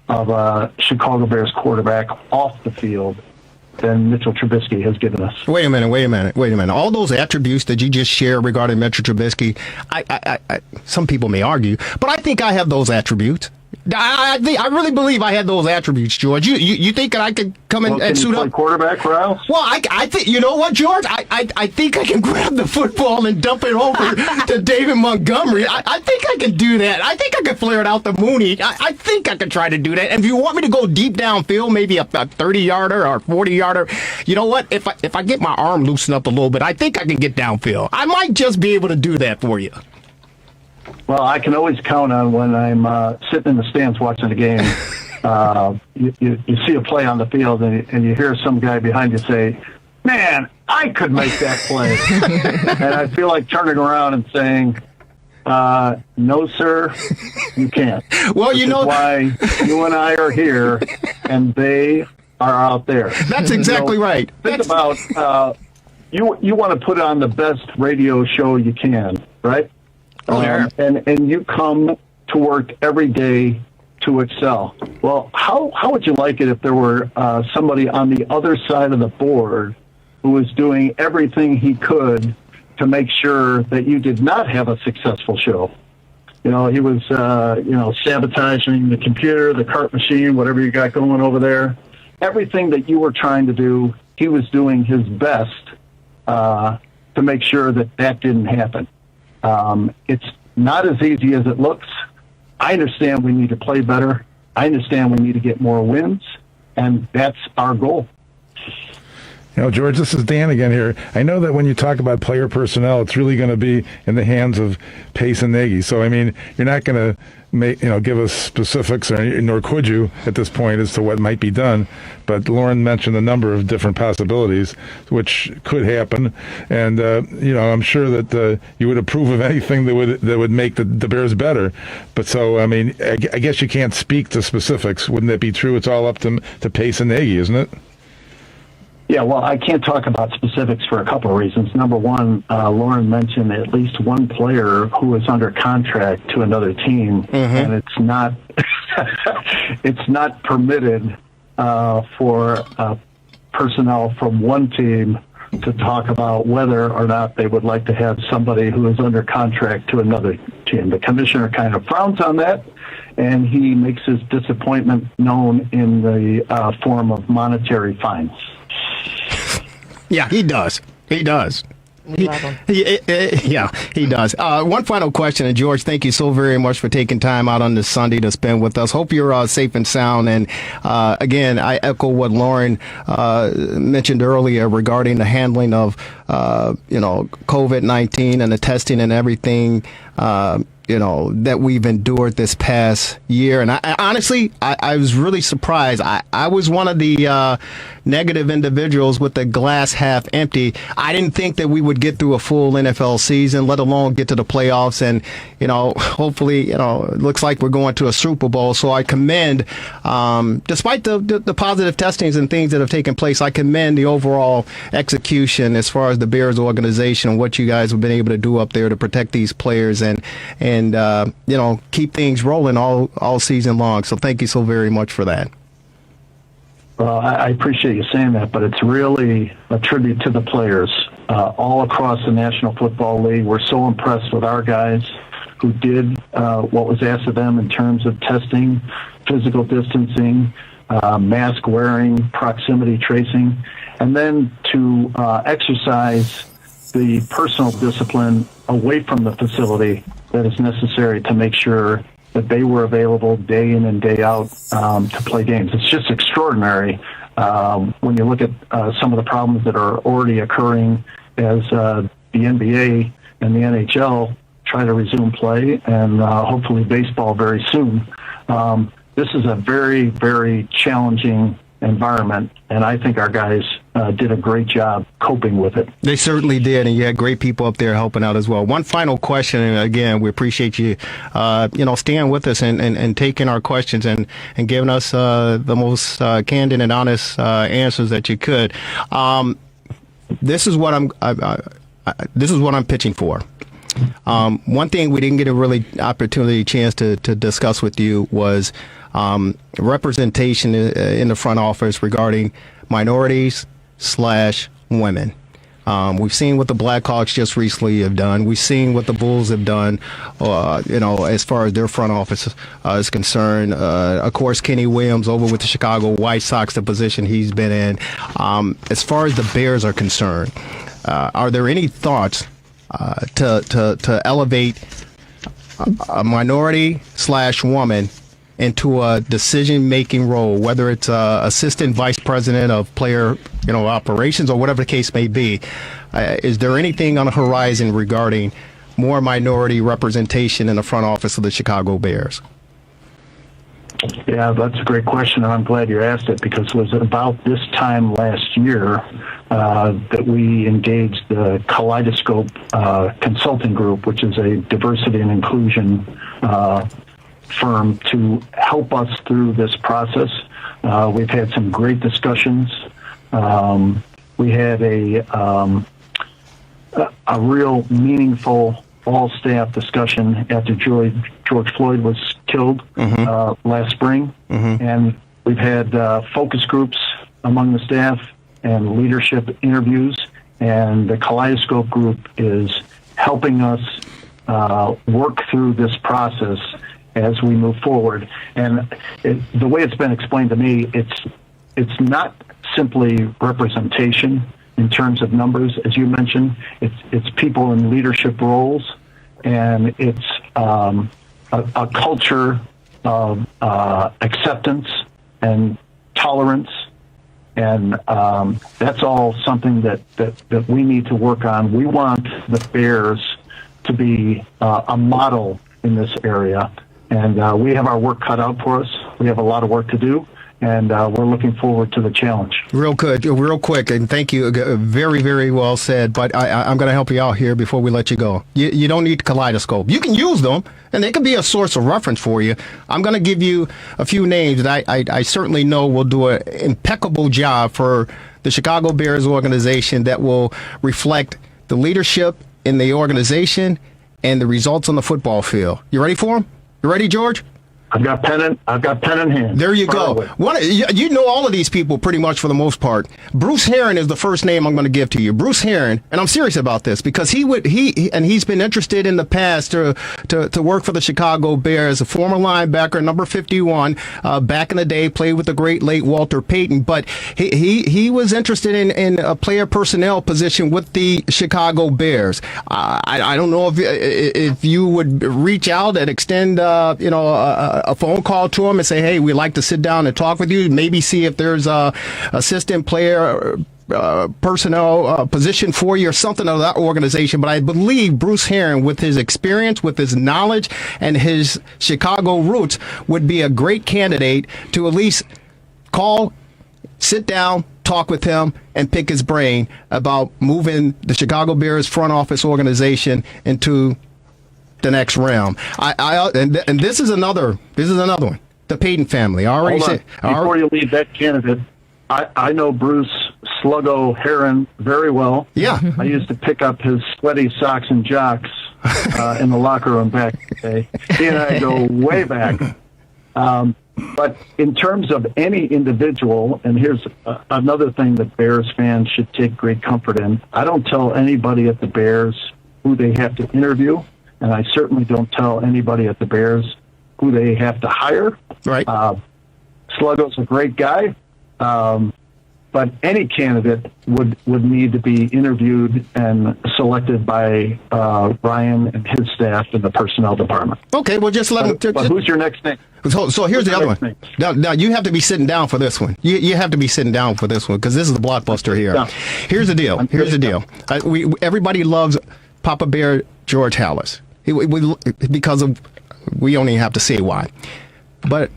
of a Chicago Bears quarterback off the field than Mitchell Trubisky has given us. Wait a minute. All those attributes that you just shared regarding Mitchell Trubisky, I some people may argue, but I think I have those attributes. I really believe I had those attributes, George. You think that I could come in and suit up? Quarterback, Ralph? Well, I think, you know what, George? I think I can grab the football and dump it over to David Montgomery. I think I can do that. I think I can flare it out the Mooney. I think I can try to do that. And if you want me to go deep downfield, maybe a 30-yarder or 40-yarder, you know what? If I get my arm loosened up a little bit, I think I can get downfield. I might just be able to do that for you. Well, I can always count on when I'm sitting in the stands watching the game. You see a play on the field and you hear some guy behind you say, "Man, I could make that play." And I feel like turning around and saying, "No, sir, you can't." Well, you know why you and I are here, and they are out there. That's exactly right. Think about you want to put on the best radio show you can, right? And you come to work every day to excel. Well, how would you like it if there were somebody on the other side of the board who was doing everything he could to make sure that you did not have a successful show? He was, sabotaging the computer, the cart machine, whatever you got going over there. Everything that you were trying to do, he was doing his best to make sure that didn't happen. It's not as easy as it looks. I understand we need to play better. I understand we need to get more wins, and that's our goal. George, this is Dan again here. I know that when you talk about player personnel, it's really going to be in the hands of Pace and Nagy. So, I mean, you're not going to give us specifics, nor could you at this point, as to what might be done. But Lauren mentioned a number of different possibilities which could happen, and I'm sure that you would approve of anything that would make the Bears better. But so, I mean, I guess you can't speak to specifics. Wouldn't that be true? It's all up to Pace and Nagy, isn't it? Yeah, well, I can't talk about specifics for a couple of reasons. Number one, Lauren mentioned at least one player who is under contract to another team, and it's not permitted for personnel from one team to talk about whether or not they would like to have somebody who is under contract to another team. The commissioner kind of frowns on that, and he makes his disappointment known in the form of monetary fines. Yeah, he does. He does. We love him. Yeah, he does. One final question, and George, thank you so very much for taking time out on this Sunday to spend with us. Hope you're safe and sound. And again, I echo what Lauren mentioned earlier regarding the handling of COVID-19 and the testing and everything. That we've endured this past year. And I honestly was really surprised. I was one of the negative individuals with the glass half empty. I didn't think that we would get through a full NFL season, let alone get to the playoffs. And, hopefully, it looks like we're going to a Super Bowl. So I commend, despite the positive testings and things that have taken place, I commend the overall execution as far as the Bears organization and what you guys have been able to do up there to protect these players and keep things rolling all season long. So thank you so very much for that. Well, I appreciate you saying that, but it's really a tribute to the players all across the National Football League. We're so impressed with our guys who did what was asked of them in terms of testing, physical distancing, mask wearing, proximity tracing, and then to exercise the personal discipline away from the facility that is necessary to make sure that they were available day in and day out to play games. It's just extraordinary when you look at some of the problems that are already occurring as the NBA and the NHL try to resume play, and hopefully baseball very soon. This is a very, very challenging environment, and I think our guys did a great job coping with it. They certainly did, and you had great people up there helping out as well. One final question, and again, we appreciate you, staying with us and taking our questions and giving us the most candid and honest answers that you could. This is what I'm pitching for. One thing we didn't get a chance to discuss with you was representation in the front office regarding minorities/women. We've seen what the Blackhawks just recently have done. We've seen what the Bulls have done, as far as their front office is concerned. Of course, Kenny Williams over with the Chicago White Sox, the position he's been in. As far as the Bears are concerned, are there any thoughts to elevate a minority/woman into a decision-making role, whether it's assistant vice president of player, operations or whatever the case may be? Is there anything on the horizon regarding more minority representation in the front office of the Chicago Bears? Yeah, that's a great question, and I'm glad you asked it, because it was about this time last year that we engaged the Kaleidoscope Consulting Group, which is a diversity and inclusion firm, to help us through this process. We've had some great discussions. We had a real meaningful all-staff discussion after George Floyd was killed last spring. And we've had focus groups among the staff and leadership interviews. And the Kaleidoscope Group is helping us work through this process as we move forward. And the way it's been explained to me, it's not simply representation in terms of numbers, as you mentioned. It's people in leadership roles, and it's a culture of acceptance and tolerance, and that's all something that we need to work on. We want the Bears to be a model in this area, and we have our work cut out for us. We have a lot of work to do, and we're looking forward to the challenge. Real quick, and thank you. Very, very well said, but I'm going to help you out here before we let you go. You don't need Kaleidoscope. You can use them, and they can be a source of reference for you. I'm going to give you a few names that I certainly know will do an impeccable job for the Chicago Bears organization that will reflect the leadership in the organization and the results on the football field. You ready for them? You ready, George? I've got pen in hand. There you go. You know all of these people pretty much for the most part. Bruce Herron is the first name I'm going to give to you. Bruce Herron, and I'm serious about this because he's been interested in the past to work for the Chicago Bears, a former linebacker, number 51, back in the day, played with the great late Walter Payton, but he was interested in a player personnel position with the Chicago Bears. I don't know if you would reach out and extend a phone call to him and say, hey, we'd like to sit down and talk with you, maybe see if there's a assistant player personnel position for you or something of that organization. But I believe Bruce Herron, with his experience, with his knowledge, and his Chicago roots, would be a great candidate to at least call, sit down, talk with him, and pick his brain about moving the Chicago Bears front office organization into the next realm. And this is another one. The Payton family. I already said. Before you leave that candidate, I know Bruce Sluggo Herron very well. Yeah. I used to pick up his sweaty socks and jocks in the locker room back in the day. He and I go way back. But in terms of any individual, and here's another thing that Bears fans should take great comfort in. I don't tell anybody at the Bears who they have to interview, and I certainly don't tell anybody at the Bears who they have to hire. Right. Sluggo's a great guy, but any candidate would need to be interviewed and selected by Ryan and his staff in the personnel department. Okay, well, just let him. But who's your next name? So here's the other one. Now you have to be sitting down for this one. You have to be sitting down for this one because this is the blockbuster here. No. Here's the deal. Everybody loves Papa Bear George Halas. Because of, we only have to say why. But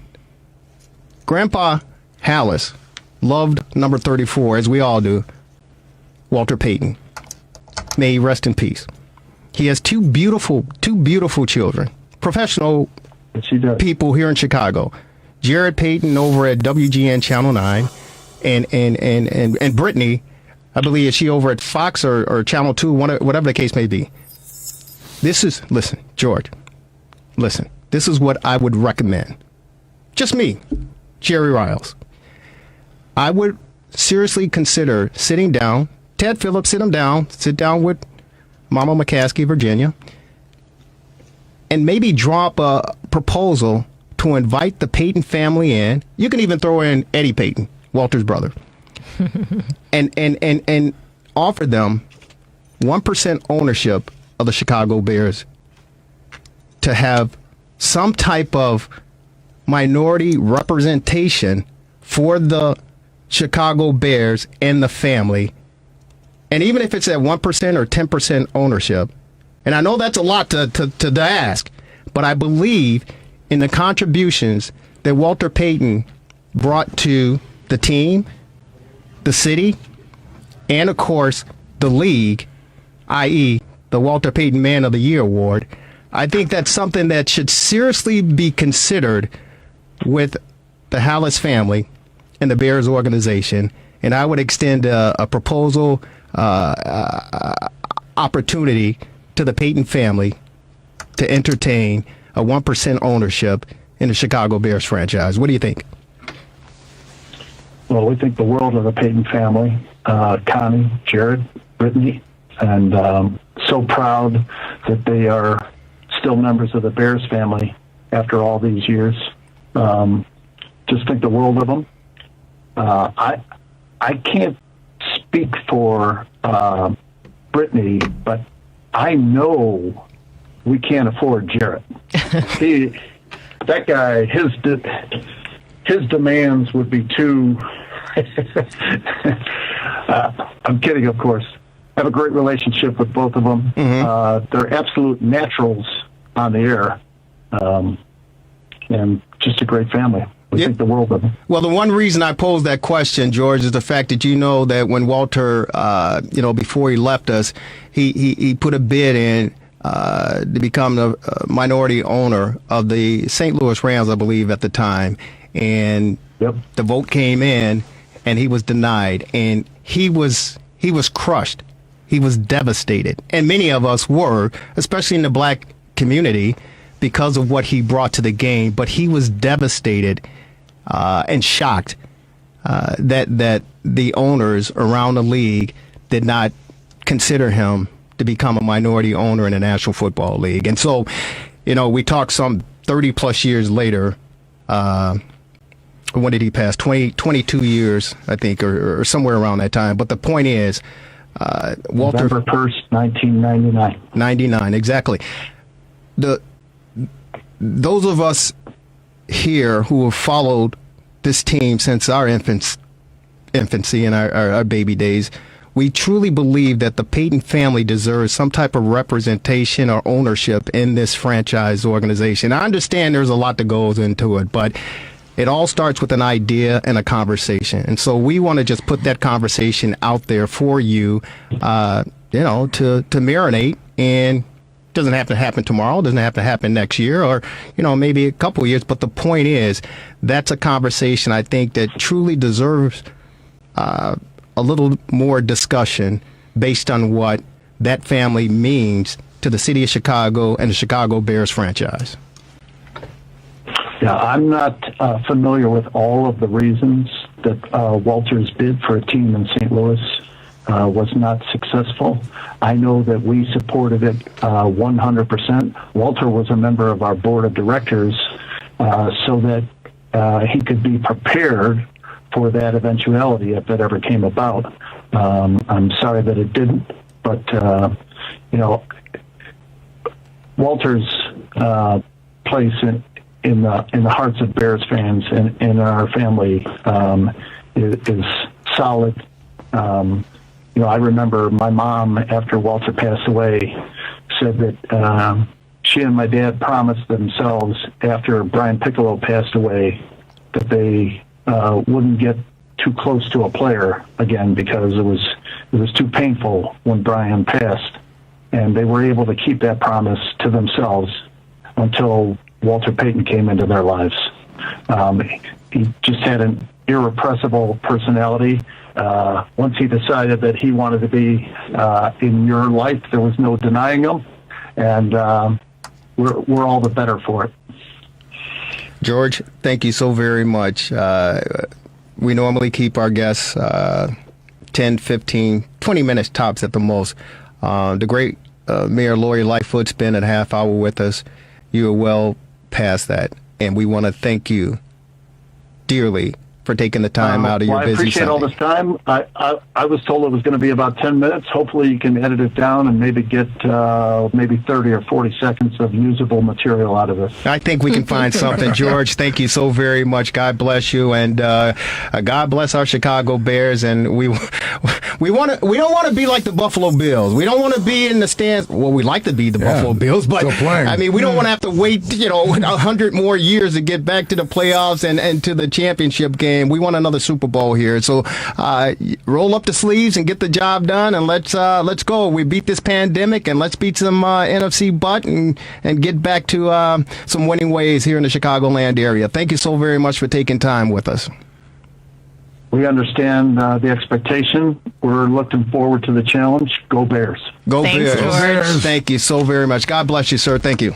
Grandpa Halas loved number 34, as we all do, Walter Payton. May he rest in peace. He has two beautiful children, professional people here in Chicago. Jared Payton over at WGN Channel 9, and Brittany, I believe, is she over at Fox or Channel 2, whatever the case may be. Listen, George, listen, this is what I would recommend. Just me, Jerry Riles. I would seriously consider sitting down, Ted Phillips, sit down with Mama McCaskey, Virginia, and maybe drop a proposal to invite the Payton family in. You can even throw in Eddie Payton, Walter's brother, and offer them 1% ownership of the Chicago Bears to have some type of minority representation for the Chicago Bears and the family. And even if it's at 1% or 10% ownership, and I know that's a lot to ask, but I believe in the contributions that Walter Payton brought to the team, the city, and of course the league, i.e. the Walter Payton Man of the Year Award. I think that's something that should seriously be considered with the Halas family and the Bears organization. And I would extend a proposal opportunity to the Payton family to entertain a 1% ownership in the Chicago Bears franchise. What do you think? Well, we think the world of the Payton family, Connie, Jared, Brittany, and so proud that they are still members of the Bears family after all these years. Just think the world of them. I can't speak for Brittany, but I know we can't afford Jarrett. That guy, his demands would be too. I'm kidding, of course. I have a great relationship with both of them. Mm-hmm. They're absolute naturals on the air, and just a great family. We think the world of them. Well, the one reason I posed that question, George, is the fact that you know that when Walter, before he left us, he put a bid in to become the minority owner of the St. Louis Rams, I believe, at the time. And the vote came in, and he was denied. And he was crushed. He was devastated. And many of us were, especially in the black community, because of what he brought to the game, but he was devastated and shocked that the owners around the league did not consider him to become a minority owner in the National Football League. And so, we talk some 30 plus years later. When did he pass? 22 years, I think, or somewhere around that time. But the point is, Walter. November 1st, 1999. 99, exactly. Those of us here who have followed this team since our infancy and our baby days, we truly believe that the Payton family deserves some type of representation or ownership in this franchise organization. I understand there's a lot that goes into it, but it all starts with an idea and a conversation. And so we want to just put that conversation out there for you, to marinate. And it doesn't have to happen tomorrow. It doesn't have to happen next year or, maybe a couple of years. But the point is, that's a conversation I think that truly deserves a little more discussion based on what that family means to the city of Chicago and the Chicago Bears franchise. Yeah, I'm not familiar with all of the reasons that Walter's bid for a team in St. Louis was not successful. I know that we supported it 100%. Walter was a member of our board of directors so that he could be prepared for that eventuality if it ever came about. I'm sorry that it didn't, but, Walter's place in the hearts of Bears fans and in our family is solid. I remember my mom, after Walter passed away, said that she and my dad promised themselves after Brian Piccolo passed away that they wouldn't get too close to a player again because it was too painful when Brian passed, and they were able to keep that promise to themselves until Walter Payton came into their lives. He just had an irrepressible personality. Once he decided that he wanted to be in your life, there was no denying him, and we're all the better for it. George, thank you so very much. We normally keep our guests 10, 15, 20 minutes tops at the most. The great Mayor Lori Lightfoot's been a half hour with us. You are well past that, and we want to thank you dearly for taking the time out of your busy I appreciate Sunday. all this time. I was told it was going to be about 10 minutes. Hopefully you can edit it down and maybe get maybe 30 or 40 seconds of usable material out of it. I think we can find something. George, thank you so very much. God bless you, and God bless our Chicago Bears. And we don't want to be like the Buffalo Bills. We don't want to be in the stands. Well, we like to be the Buffalo Bills, but I mean, we don't want to have to wait 100 more years to get back to the playoffs and to the championship game. We want another Super Bowl here. So roll up the sleeves and get the job done, and let's go. We beat this pandemic, and let's beat some NFC butt and get back to some winning ways here in the Chicagoland area. Thank you so very much for taking time with us. We understand the expectation. We're looking forward to the challenge. Go Bears. Go Thanks, Bears. George. Thank you so very much. God bless you, sir. Thank you.